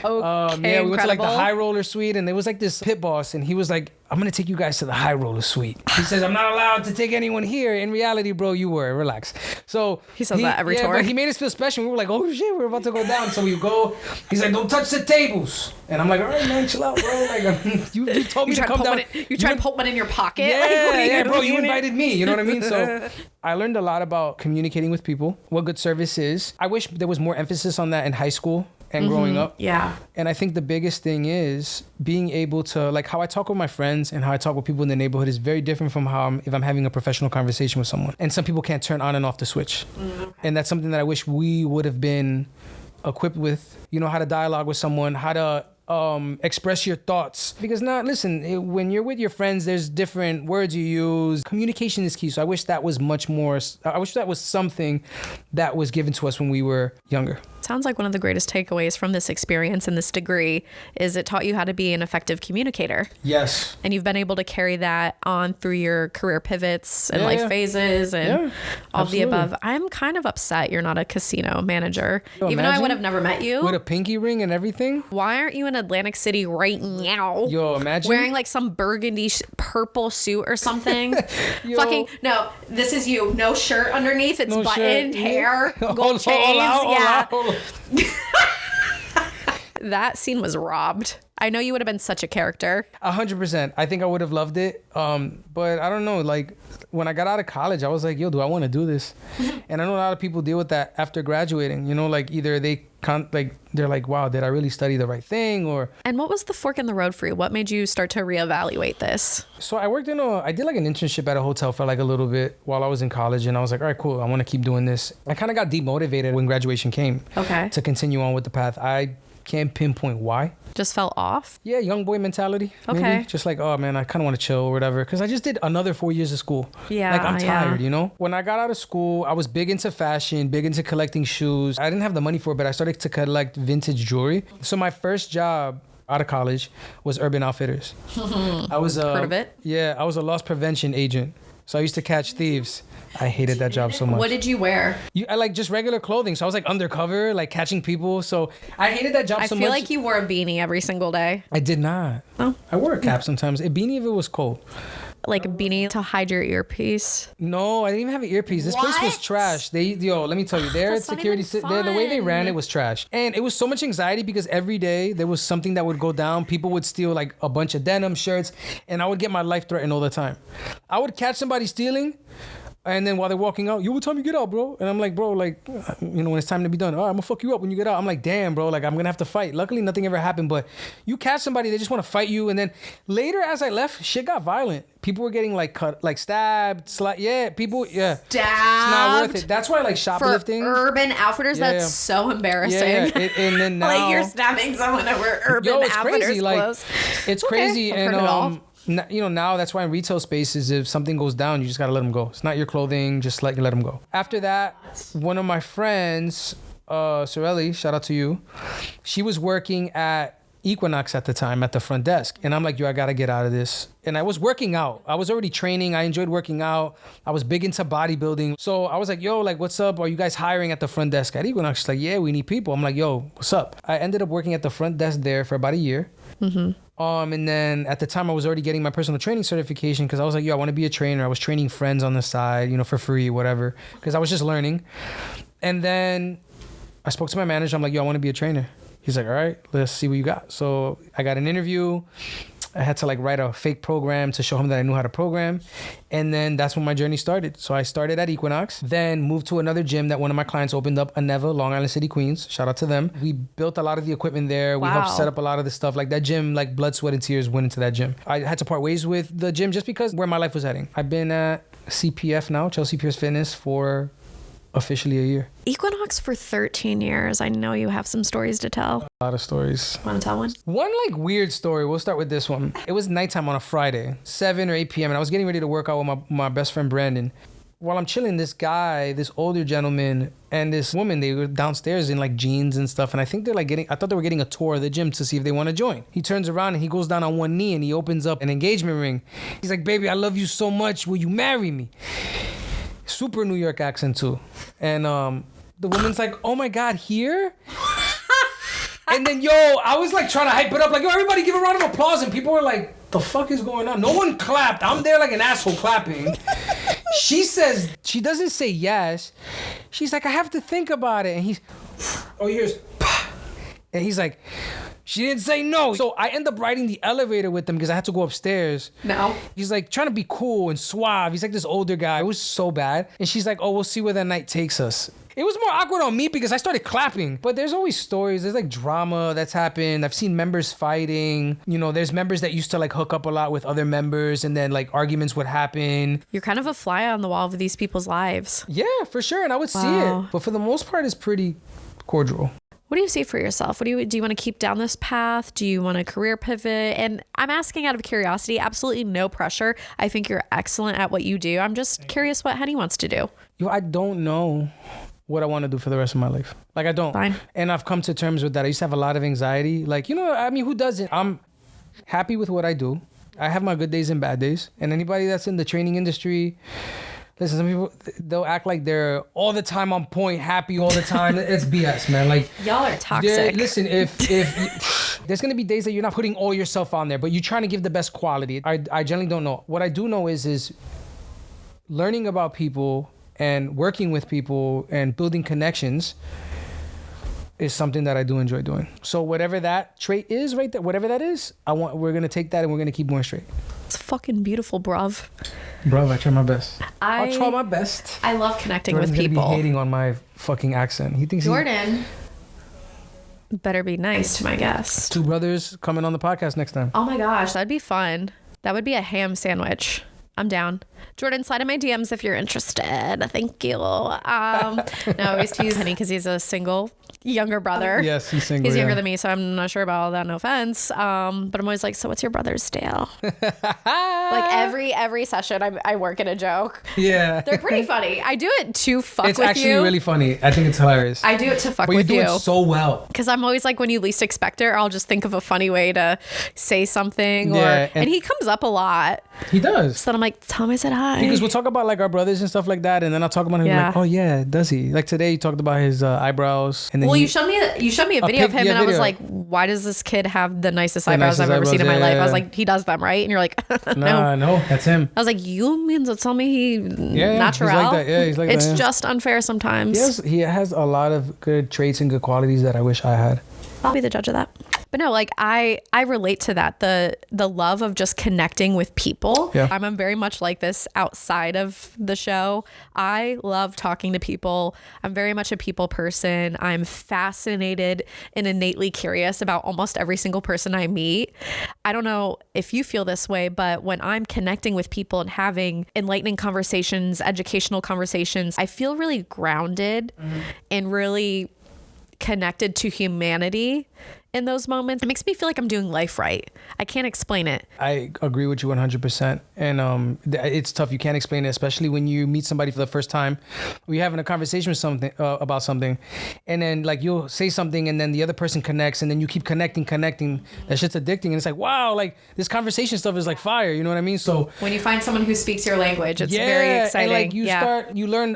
Okay, we went to like the incredible. high roller suite, and there was like this pit boss, and he was like, I'm gonna take you guys to the high roller suite. He says, I'm not allowed to take anyone here. In reality, bro, you were. Relax. So He says that every tour. But he made us feel special. We were like, oh shit, we're about to go down. So we go. He's like, don't touch the tables. And I'm like, all right, man, chill out, bro. Like, you told me to come down. You tried to put one in your pocket? Yeah, Like, what are you bro, you doing? invited me. You know what I mean? So I learned a lot about communicating with people, what good service is. I wish there was more emphasis on that in high school and growing up. Yeah. And I think the biggest thing is being able to, like, how I talk with my friends and how I talk with people in the neighborhood is very different from how if I'm having a professional conversation with someone. And some people can't turn on and off the switch. And that's something that I wish we would have been equipped with, you know, how to dialogue with someone, how to express your thoughts. Because when you're with your friends, there's different words you use. Communication is key. So I wish that was something that was given to us when we were younger. Sounds like one of the greatest takeaways from this experience and this degree is it taught you how to be an effective communicator. Yes. And you've been able to carry that on through your career pivots and life phases and all of the above. I'm kind of upset you're not a casino manager. Even though I would have never met you. With a pinky ring and everything. Why aren't you in Atlantic City right now? Yo, imagine. Wearing like some burgundy purple suit or something. Fucking, no, this is you. No shirt underneath. It's No buttoned, shirt. hair, gold Hold chains. out. That scene was robbed. I know you would have been such a character. 100%. I think I would have loved it. But I don't know. Like when I got out of college, I was like, yo, do I want to do this? And I know a lot of people deal with that after graduating. You know, like either they're like, wow, did I really study the right thing? Or And what was the fork in the road for you? What made you start to reevaluate this? so I did like an internship at a hotel for like a little bit while I was in college, and I was like, all right, cool, I want to keep doing this. I kind of got demotivated when graduation came. Okay. To continue on with the path. I can't pinpoint why. Just fell off? Yeah, young boy mentality. Maybe. Okay. Just like, oh man, I kind of want to chill or whatever. Because I just did another 4 years of school. Yeah, Like I'm tired, yeah. you know? When I got out of school, I was big into fashion, big into collecting shoes. I didn't have the money for it, but I started to collect vintage jewelry. So my first job out of college was Urban Outfitters. I was Heard of it? Yeah, I was a loss prevention agent. So I used to catch thieves. I hated that job so much. What did you wear? I like just regular clothing. So I was like undercover, like catching people. So I hated that job I so feel much. like you wore a beanie every single day. I did not. Oh. I wore a cap sometimes. A beanie if it was cold. Like a beanie to hide your earpiece. No, I didn't even have an earpiece. This place was What? trash. Let me tell you, their That's not security, even the way they ran fun. it was trash. And it was so much anxiety because every day there was something that would go down. People would steal like a bunch of denim shirts, and I would get my life threatened all the time. I would catch somebody stealing. And then while they're walking out, yo, what time you get out, bro? And I'm like, bro, like, when it's time to be done, all right, I'm gonna fuck you up when you get out. I'm like, damn, bro, like, I'm gonna have to fight. Luckily, nothing ever happened, but you catch somebody, they just want to fight you. And then later, as I left, shit got violent. People were getting like cut, like stabbed, people, yeah. Stabbed. It's not worth it. That's why, like, shoplifting. For Urban Outfitters, that's so embarrassing. Yeah. And then now, like, you're stabbing someone over Urban Outfitters crazy. clothes. Like, it's crazy. And now that's why in retail spaces, if something goes down, you just gotta let them go. It's not your clothing, just let them go. After that, one of my friends, Sorelli, shout out to you, she was working at Equinox at the time at the front desk, and I'm like, yo, I gotta get out of this. And I was working out. I was already training. I enjoyed working out. I was big into bodybuilding. So I was like, yo, like, what's up? Are you guys hiring at the front desk at Equinox? She's like, yeah, we need people. I'm like, yo, what's up? I ended up working at the front desk there for about a year. And then at the time I was already getting my personal training certification because I was like, yo, I want to be a trainer. I was training friends on the side, for free, whatever, because I was just learning. And then I spoke to my manager. I'm like, yo, I want to be a trainer. He's like, all right, let's see what you got. So I got an interview. I had to like write a fake program to show him that I knew how to program. And then that's when my journey started. So I started at Equinox, then moved to another gym that one of my clients opened up, Aneva, Long Island City, Queens. Shout out to them. We built a lot of the equipment there. We helped set up a lot of the stuff. Like that gym, like blood, sweat, and tears went into that gym. I had to part ways with the gym just because where my life was heading. I've been at CPF now, Chelsea Pierce Fitness, for officially a year. Equinox for 13 years. I know you have some stories to tell. A lot of stories. Want to tell one? One like weird story. We'll start with this one. It was nighttime on a Friday, 7 or 8 p.m. and I was getting ready to work out with my best friend Brandon. While I'm chilling, this guy, this older gentleman, and this woman, they were downstairs in like jeans and stuff. And I think I thought they were getting a tour of the gym to see if they want to join. He turns around and he goes down on one knee and he opens up an engagement ring. He's like, baby, I love you so much. Will you marry me? Super New York accent too. And the woman's like, oh my God, here? And then, I was like trying to hype it up. Like, yo, everybody give a round of applause. And people were like, the fuck is going on? No one clapped. I'm there like an asshole clapping. She says, she doesn't say yes. She's like, I have to think about it. And he's, and he's like, she didn't say no. So I end up riding the elevator with them because I had to go upstairs. No. He's like trying to be cool and suave. He's like this older guy. It was so bad. And she's like, oh, we'll see where that night takes us. It was more awkward on me because I started clapping. But there's always stories. There's like drama that's happened. I've seen members fighting. There's members that used to like hook up a lot with other members and then like arguments would happen. You're kind of a fly on the wall of these people's lives. Yeah, for sure. And I would see it. But for the most part, it's pretty cordial. What do you see for yourself? Do you want to keep down this path? Do you want a career pivot? And I'm asking out of curiosity, absolutely no pressure. I think you're excellent at what you do. I'm just curious what Henny wants to do. I don't know what I want to do for the rest of my life. Like, I don't. Fine. And I've come to terms with that. I used to have a lot of anxiety. Like, who doesn't? I'm happy with what I do. I have my good days and bad days. And anybody that's in the training industry, listen, some people, they'll act like they're all the time on point, happy all the time. It's BS, man. Like, y'all are toxic. Listen, if there's going to be days that you're not putting all yourself on there, but you're trying to give the best quality. I generally don't know. What I do know is learning about people and working with people and building connections is something that I do enjoy doing. So whatever that trait is right there, whatever that is, we're going to take that and we're going to keep going straight. It's fucking beautiful, bruvh. Bro, I try my best. I'll try my best. I love connecting Jordan's with people. Gonna be hating on my fucking accent. He thinks Jordan better be nice to my guests. 2 brothers coming on the podcast next time. Oh my gosh, that'd be fun. That would be a ham sandwich. I'm down. Jordan, slide in my DMs if you're interested. Thank you. No, I always tease Henny because he's a single younger brother. Yes, he's single. He's younger than me, so I'm not sure about all that. No offense. But I'm always like, so what's your brother's deal? Like every session, I work in a joke. Yeah, they're pretty funny. I do it to fuck with you. It's actually really funny. I think it's hilarious. I do it to fuck with you. But you do it so well. Because I'm always like, when you least expect it, I'll just think of a funny way to say something. And he comes up a lot. He does. So then I'm like, tell him I said hi. Because we'll talk about like our brothers and stuff like that, and then I'll talk about him like, oh yeah, does he? Like today, you talked about his eyebrows, and then you showed me a video of him, and I was like, why does this kid have the nicest eyebrows I've ever seen in my life? I was like, he does them, right? And you're like, no, that's him. I was like, you mean to tell me he natural? He's like that. Yeah, he's like it's that. It's just unfair sometimes. He has a lot of good traits and good qualities that I wish I had. I'll be the judge of that. But no, like I relate to that. The love of just connecting with people. Yeah. I'm very much like this outside of the show. I love talking to people. I'm very much a people person. I'm fascinated and innately curious about almost every single person I meet. I don't know if you feel this way, but when I'm connecting with people and having enlightening conversations, educational conversations, I feel really grounded and really connected to humanity in those moments. It makes me feel like I'm doing life right. I can't explain it. I agree with you 100%. And it's tough. You can't explain it, especially when you meet somebody for the first time. Or you're having a conversation with something about something, and then like you'll say something, and then the other person connects, and then you keep connecting. That shit's addicting, and it's like, wow, like this conversation stuff is like fire. You know what I mean? So When you find someone who speaks your language, it's very exciting. And like you learn.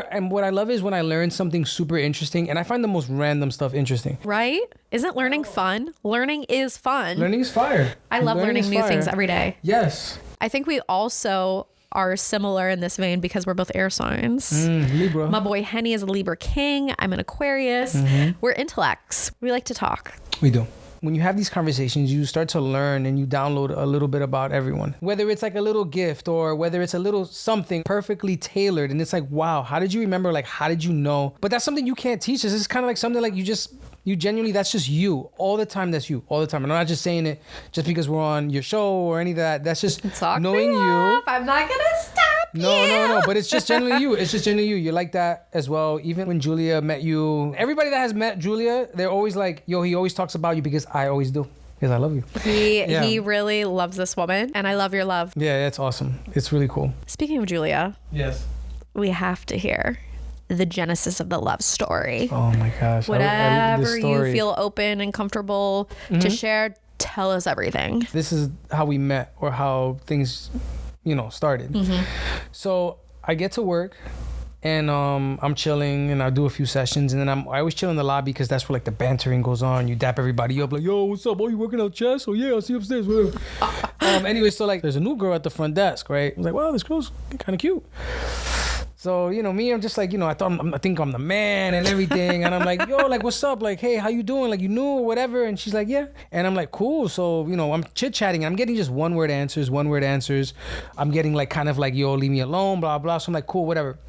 And what I love is when I learn something super interesting, and I find the most random stuff interesting. Right? Isn't learning fun? Learning is fun. Learning is fire. I love learning new things every day. Yes. I think we also are similar in this vein because we're both air signs. Libra. My boy Henny is a Libra king. I'm an Aquarius. We're intellects. We like to talk. We do. When you have these conversations, you start to learn and you download a little bit about everyone. Whether it's like a little gift or whether it's a little something perfectly tailored. And it's like, wow, how did you remember? Like, how did you know? But that's something you can't teach. This is kind of like something like you genuinely, that's just you. All the time, that's you. All the time. And I'm not just saying it just because we're on your show or any of that. That's just knowing you. I'm not going to stop No. But it's just generally you. It's just generally you. You're like that as well. Even when Julia met you, everybody that has met Julia, they're always like, yo, he always talks about you because I always do. Because I love you. He really loves this woman, and I love your love. Yeah, it's awesome. It's really cool. Speaking of Julia, Yes. we have to hear the genesis of the love story. Oh my gosh. Whatever you feel open and comfortable to share, tell us everything. This is how we met or how things, started. So I get to work and I'm chilling and I do a few sessions, and then I always chill in the lobby because that's where like the bantering goes on. You dap everybody up like, yo, what's up? Oh, you working out chest? Oh yeah, I'll see you upstairs. Whatever. Anyway, so like there's a new girl at the front desk, right? I was like, wow, this girl's kind of cute. So, me, I'm just like, I think I'm the man and everything. And I'm like, yo, like, what's up? Like, hey, how you doing? Like, you new or whatever? And she's like, yeah. And I'm like, cool. So, I'm chit-chatting. And I'm getting just one-word answers. I'm getting like kind of like, yo, leave me alone, blah, blah. So I'm like, cool, whatever.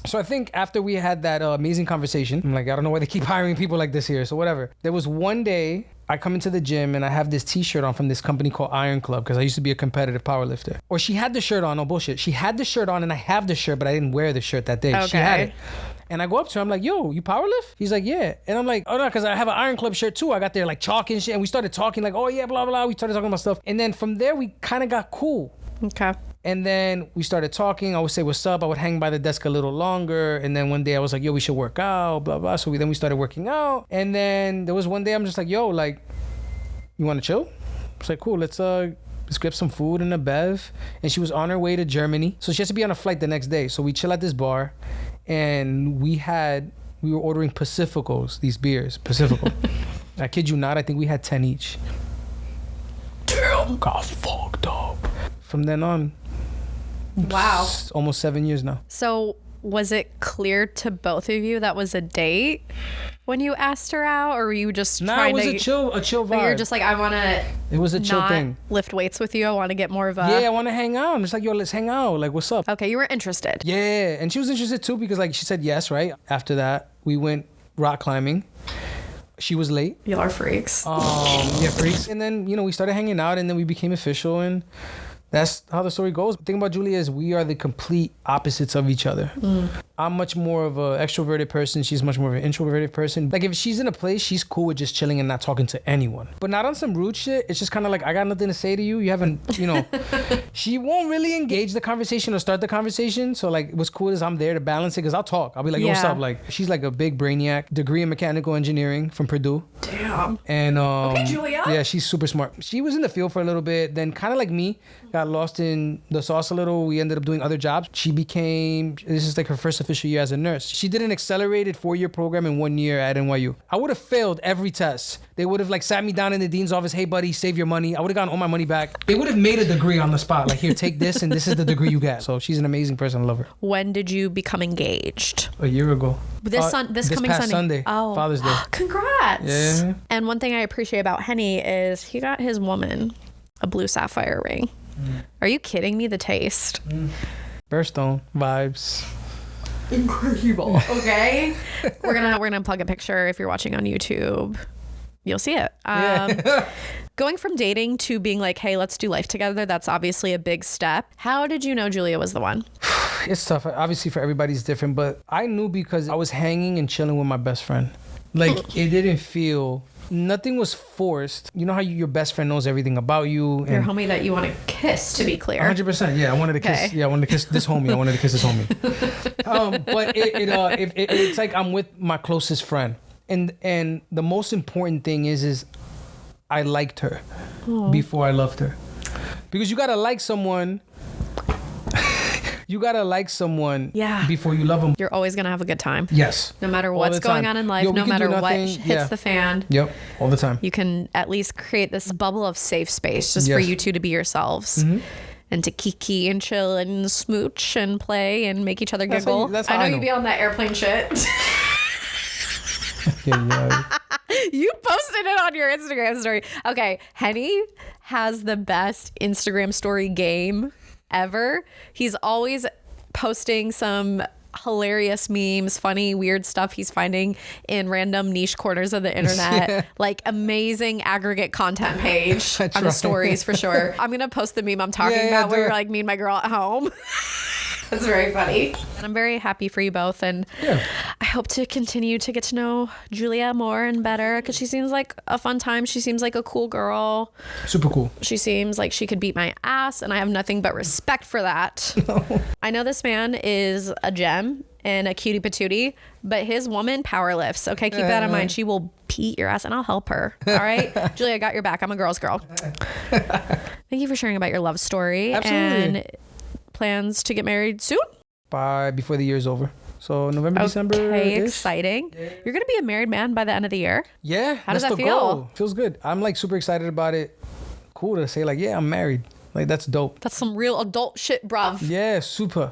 So I think after we had that amazing conversation, I'm like, I don't know why they keep hiring people like this here. So whatever. There was one day I come into the gym and I have this t-shirt on from this company called Iron Club because I used to be a competitive powerlifter. Or she had the shirt on. No bullshit. She had the shirt on and I have the shirt, but I didn't wear the shirt that day. Okay. She had it. And I go up to her. I'm like, yo, you powerlift? He's like, yeah. And I'm like, oh, no, because I have an Iron Club shirt too. I got there like chalk and shit. And we started talking like, oh, yeah, blah, blah. We started talking about stuff. And then from there, we kind of got cool. Okay. And then we started talking. I would say, what's up? I would hang by the desk a little longer. And then one day I was like, yo, we should work out, blah, blah. So then we started working out. And then there was one day I'm just like, yo, like, you want to chill? I was like, cool, let's grab some food and a bev. And she was on her way to Germany. So she has to be on a flight the next day. So we chill at this bar. And we were ordering Pacificos, these beers, Pacifico. I kid you not, I think we had 10 each. Damn, got fucked up. From then on, wow, almost 7 years now. So was it clear to both of you that was a date when you asked her out, or were you just trying to? It was a chill vibe. But you're just like, I want to. It was a chill thing. Lift weights with you. I want to get more of a. Yeah, I want to hang out. I'm just like, yo, let's hang out. Like, what's up? Okay, you were interested. Yeah, and she was interested too because like she said yes, right? After that, we went rock climbing. She was late. Y'all are freaks. Yeah, freaks. And then we started hanging out, and then we became official, and that's how the story goes. The thing about Julia is we are the complete opposites of each other. I'm much more of an extroverted person. She's much more of an introverted person. Like if she's in a place, she's cool with just chilling and not talking to anyone. But not on some rude shit. It's just kind of like, I got nothing to say to you. You haven't, she won't really engage the conversation or start the conversation. So like what's cool is I'm there to balance it because I'll talk. I'll be like, yo, what's up? Like she's like a big brainiac, degree in mechanical engineering from Purdue. Damn. And okay, Julia. Yeah, she's super smart. She was in the field for a little bit, then kind of like me, got lost in the sauce a little. We ended up doing other jobs. This is like her first official year as a nurse. She did an accelerated 4-year program in 1 year at NYU. I would have failed every test. They would have like sat me down in the dean's office. Hey, buddy, save your money. I would have gotten all my money back. They would have made a degree on the spot. Like, here, take this, and this is the degree you get. So she's an amazing person. I love her. When did you become engaged? A year ago. This coming past Sunday. Oh, Father's Day. Congrats. Yeah. And one thing I appreciate about Henny is he got his woman a blue sapphire ring. Are you kidding me? The taste. Birthstone vibes. Incredible. Okay. we're gonna plug a picture if you're watching on YouTube. You'll see it. Going from dating to being like, hey, let's do life together, that's obviously a big step. How did you know Julia was the one? It's tough. Obviously, for everybody's different, but I knew because I was hanging and chilling with my best friend. Like, it didn't feel... Nothing was forced. You know how your best friend knows everything about you. Your homie that you want to kiss, to be clear. 100%. Yeah, I wanted to kiss. Okay. Yeah, I wanted to kiss this homie. I wanted to kiss this homie. But it's like I'm with my closest friend, and the most important thing is I liked her before I loved her, because you gotta like someone. You gotta like someone before you love them. You're always gonna have a good time. Yes. No matter what's going on in life, no matter what hits the fan. Yep. All the time. You can at least create this bubble of safe space just for you two to be yourselves. And to kiki and chill and smooch and play and make each other giggle. That's how I know you'd be on that airplane shit. You posted it on your Instagram story. Okay, Henny has the best Instagram story game ever. He's always posting some hilarious memes, funny, weird stuff he's finding in random niche corners of the internet. Like amazing aggregate content page on the stories for sure. I'm gonna post the meme I'm talking about where you're like me and my girl at home. That's very funny. And I'm very happy for you both, and I hope to continue to get to know Julia more and better, because she seems like a fun time. She seems like a cool girl. Super cool. She seems like she could beat my ass, and I have nothing but respect for that. I know this man is a gem and a cutie patootie, but his woman power lifts. Okay, keep that in mind. She will beat your ass, and I'll help her. All right? Julia, I got your back. I'm a girl's girl. Thank you for sharing about your love story. Absolutely. And plans to get married soon? Before the year's over. So November, December. Okay, exciting. You're going to be a married man by the end of the year? Yeah. How does that feel? Goal. Feels good. I'm like super excited about it. Cool to say like, yeah, I'm married. Like, that's dope. That's some real adult shit, bruv. Yeah, super.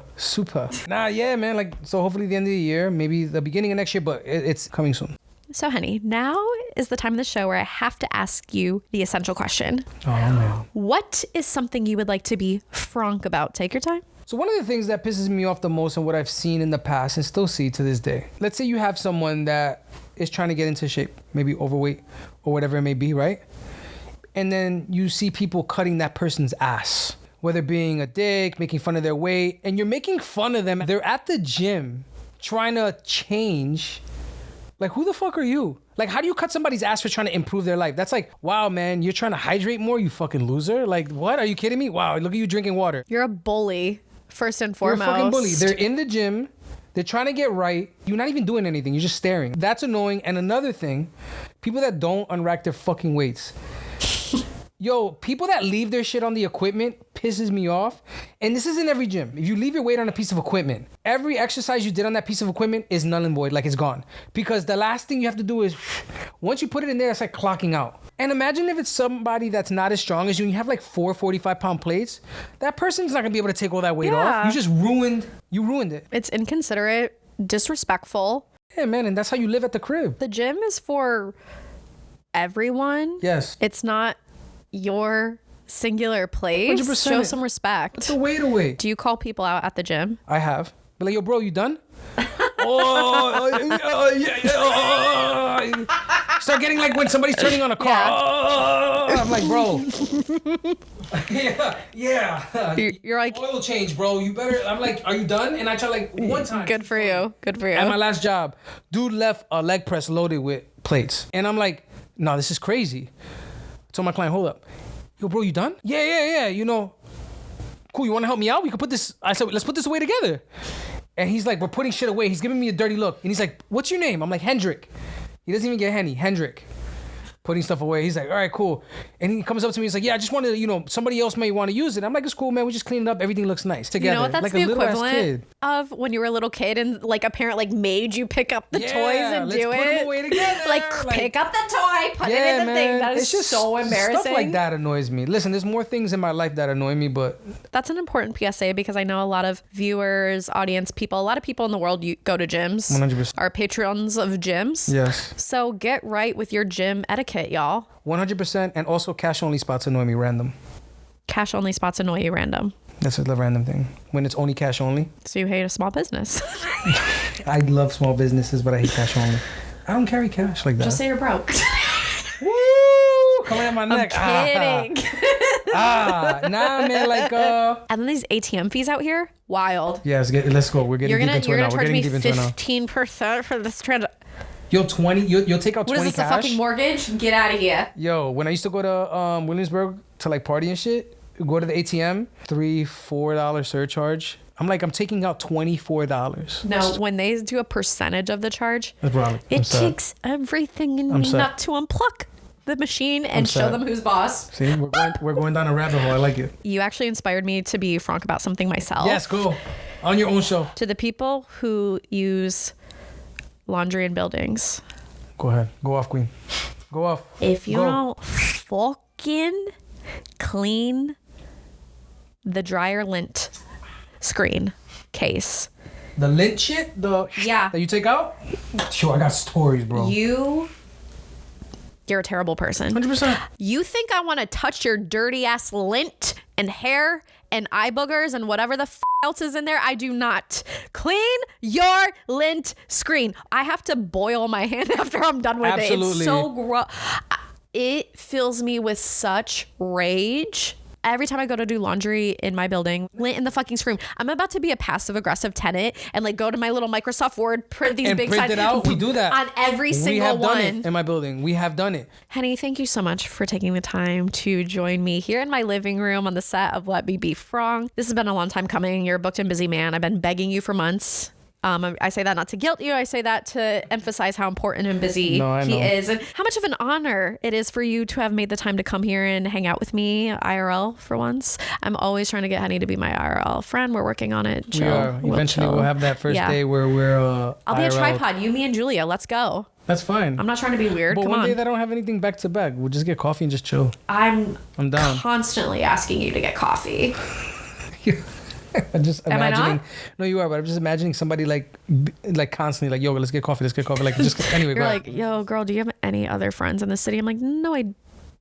Nah, yeah, man. Like, so hopefully the end of the year, maybe the beginning of next year, but it's coming soon. So, Henny, now is the time of the show where I have to ask you the essential question. Oh, man. What is something you would like to be frank about? Take your time. So one of the things that pisses me off the most and what I've seen in the past and still see to this day, let's say you have someone that is trying to get into shape, maybe overweight or whatever it may be, right? And then you see people cutting that person's ass, whether being a dick, making fun of their weight, and you're making fun of them. They're at the gym trying to change. Like, who the fuck are you? Like, how do you cut somebody's ass for trying to improve their life? That's like, wow, man, you're trying to hydrate more, you fucking loser. Like, what? Are you kidding me? Wow, look at you drinking water. You're a bully, first and foremost. You're a fucking bully. They're in the gym. They're trying to get right. You're not even doing anything. You're just staring. That's annoying. And another thing, people that don't unrack their fucking weights. Yo, people that leave their shit on the equipment pisses me off. And this is in every gym. If you leave your weight on a piece of equipment, every exercise you did on that piece of equipment is null and void, like it's gone. Because the last thing you have to do is, once you put it in there, it's like clocking out. And imagine if it's somebody that's not as strong as you and you have like 4 45-pound plates. That person's not gonna be able to take all that weight off. You just ruined it. It's inconsiderate, disrespectful. Yeah, man, and that's how you live at the crib. The gym is for everyone. Yes. It's not your singular place. 100%. Show some respect. That's the weight away. Do you call people out at the gym? I have. But like, yo, bro, you done? Start getting like when somebody's turning on a car. I'm like, bro. yeah. You're like, oil change, bro. You better. I'm like, are you done? And I try like one time. good for you. At my last job, dude left a leg press loaded with plates. And I'm like, no, this is crazy. I told my client, hold up. Yo, bro, you done? Yeah. You know, cool. You want to help me out? We could put this. I said, let's put this away together. And he's like, we're putting shit away. He's giving me a dirty look. And he's like, what's your name? I'm like, Hendrick. He doesn't even get Henny. Hendrick. putting stuff away. He's like, all right, cool. And he comes up to me. He's like, yeah, I just wanted to, somebody else may want to use it. I'm like, it's cool, man. We just clean it up. Everything looks nice together. You know what? That's like the a little ass equivalent kid. of when you were a little kid and like a parent like made you pick up the toys and let's do put it. them away together. Like pick up the toy, put it in the thing. That is it's just so embarrassing. Stuff like that annoys me. Listen, there's more things in my life that annoy me, but that's an important PSA because I know a lot of viewers, audience people, a lot of people in the world go to gyms. 100%. Are patrons of gyms. Yes. So get right with your gym etiquette, y'all. 100%. And also cash only spots annoy me random. Cash only spots annoy you random. That's a random thing. When it's only cash only. So you hate a small business. I love small businesses, but I hate cash only. I don't carry cash like that. Just say you're broke. Woo! Coming at my neck. I'm kidding. Nah, man, like And then these ATM fees out here, wild. Yeah, let's go. We're getting deep into it now. We're getting deep into it now. You're gonna charge me 15% for this transaction. Yo, 20. You'll take out 20 cash. What is this, a fucking mortgage? Get out of here. Yo, when I used to go to Williamsburg to like party and shit, go to the ATM, $3-4 surcharge. I'm taking out $24. No, when they do a percentage of the charge, it takes everything in me not to unplug the machine and show them who's boss. See, we're going down a rabbit hole. I like it. You actually inspired me to be frank about something myself. Yes, go on your own show. To the people who use laundry in buildings. Go ahead. Go off, queen. Go off. If you don't fucking clean the dryer lint screen case. The lint shit? That you take out? Sure, I got stories, bro. You're a terrible person. 100%. You think I want to touch your dirty ass lint and hair and eye boogers and whatever the else is in there? I do not. Clean your lint screen. I have to boil my hand after I'm done with it. It's so gross. It fills me with such rage. Every time I go to do laundry in my building, lint in the fucking screen. I'm about to be a passive aggressive tenant and like go to my little Microsoft Word, print these big signs. Print it out. We do that on every single one. We have done it in my building. We have done it. Henny, thank you so much for taking the time to join me here in my living room on the set of Let Me Be Fronk. This has been a long time coming. You're a booked and busy man. I've been begging you for months. I say that not to guilt you. I say that to emphasize how important and busy he is and how much of an honor it is for you to have made the time to come here and hang out with me IRL for once. I'm always trying to get Henny to be my IRL friend. We're working on it. Chill. We are. Eventually we'll have that first day where we're I'll be a tripod. You, me, and Julia. Let's go. That's fine. I'm not trying to be weird. But Come one on. day they don't have anything back to back. We'll just get coffee and just chill. I'm down. Constantly asking you to get coffee. I'm just imagining. Am I not? No, you are, but I'm just imagining somebody like constantly like, yo, let's get coffee. Like, just anyway. You're like, yo, girl, do you have any other friends in the city? I'm like, no, I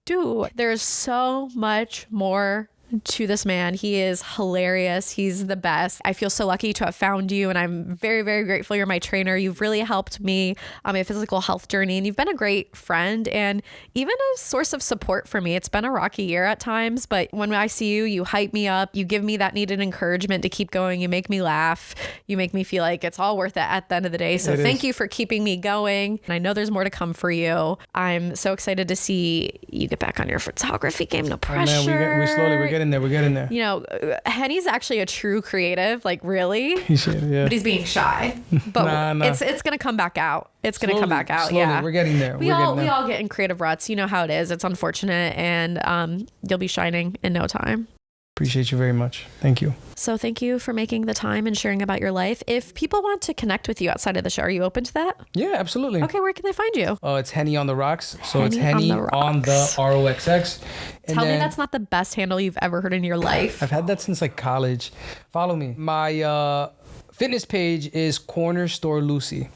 do. There's so much more to this man. He is hilarious. He's the best. I feel so lucky to have found you, and I'm very, very grateful you're my trainer. You've really helped me on my physical health journey, and you've been a great friend and even a source of support for me. It's been a rocky year at times, but when I see you, you hype me up. You give me that needed encouragement to keep going. You make me laugh. You make me feel like it's all worth it at the end of the day. So thank you for keeping me going. And I know there's more to come for you. I'm so excited to see you get back on your photography game. No pressure. Oh, man, we're getting there. We're getting there. You know, Henny's actually a true creative, like really. He should, yeah. But he's being shy. But nah. It's gonna come back out. It's gonna come back out. Slowly. Yeah, we're getting there. We all get in creative ruts. You know how it is. It's unfortunate, and you'll be shining in no time. Appreciate you very much. Thank you. So thank you for making the time and sharing about your life. If people want to connect with you outside of the show, are you open to that? Yeah, absolutely. Okay, where can they find you? It's Henny on the Rocks. So Henny it's Henny on the ROXX. Tell me that's not the best handle you've ever heard in your life. I've had that since like college. Follow me. My fitness page is Corner Store Lucy.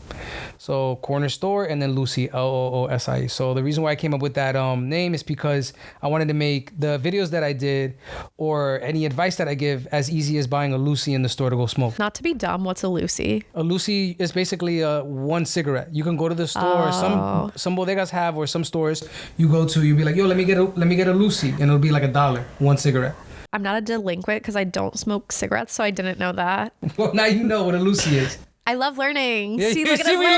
So Corner Store and then Lucy, Loosi. So the reason why I came up with that name is because I wanted to make the videos that I did or any advice that I give as easy as buying a Lucy in the store to go smoke. Not to be dumb, what's a Lucy? A Lucy is basically one cigarette. You can go to the store, some bodegas have, or some stores you go to, you'll be like, yo, let me get a Lucy, and it'll be like $1, one cigarette. I'm not a delinquent because I don't smoke cigarettes, so I didn't know that. Well, now you know what a Lucy is. I love learning. Yeah, See, look at we us learning.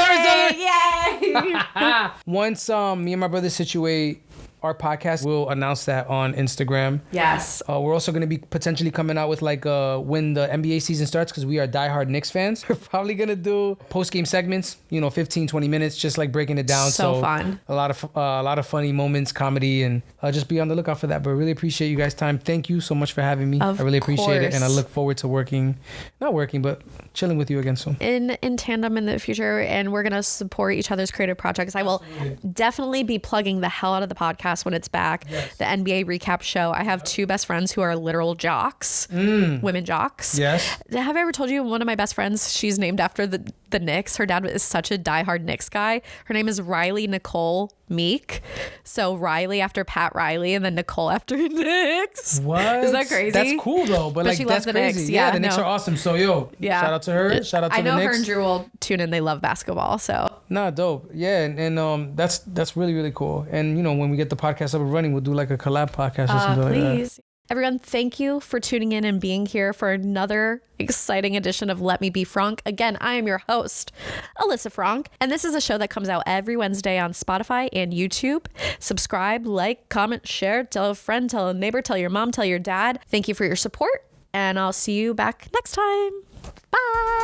learned something. Yay! Once me and my brother situate our podcast. We'll announce that on Instagram. Yes. We're also going to be potentially coming out with like when the NBA season starts, because we are diehard Knicks fans. We're probably going to do post-game segments, 15, 20 minutes, just like breaking it down. So fun. A lot of funny moments, comedy, and just be on the lookout for that. But really appreciate you guys' time. Thank you so much for having me. I really appreciate it. And I look forward to but chilling with you again soon. In tandem in the future, and we're going to support each other's creative projects. I will definitely be plugging the hell out of the podcast when it's back. Yes. The NBA recap show. I have two best friends who are literal jocks, women jocks. Yes. Have I ever told you one of my best friends, she's named after the Knicks. Her dad is such a diehard Knicks guy. Her name is Riley Nicole Meek. So Riley after Pat Riley, and then Nicole after Knicks. What? Is that crazy? That's cool though. But like, she that's loves the crazy. Knicks. Yeah, the Knicks are awesome. So shout out to her. Shout out to the Knicks. I know her and Drew will tune in. They love basketball. So dope. Yeah, and that's really, really cool. And when we get the podcast up and running, we'll do like a collab podcast or something like that. Everyone, thank you for tuning in and being here for another exciting edition of Let Me Be Fronk. Again, I am your host, Alyssa Fronk, and this is a show that comes out every Wednesday on Spotify and YouTube. Subscribe, like, comment, share, tell a friend, tell a neighbor, tell your mom, tell your dad. Thank you for your support, and I'll see you back next time. Bye.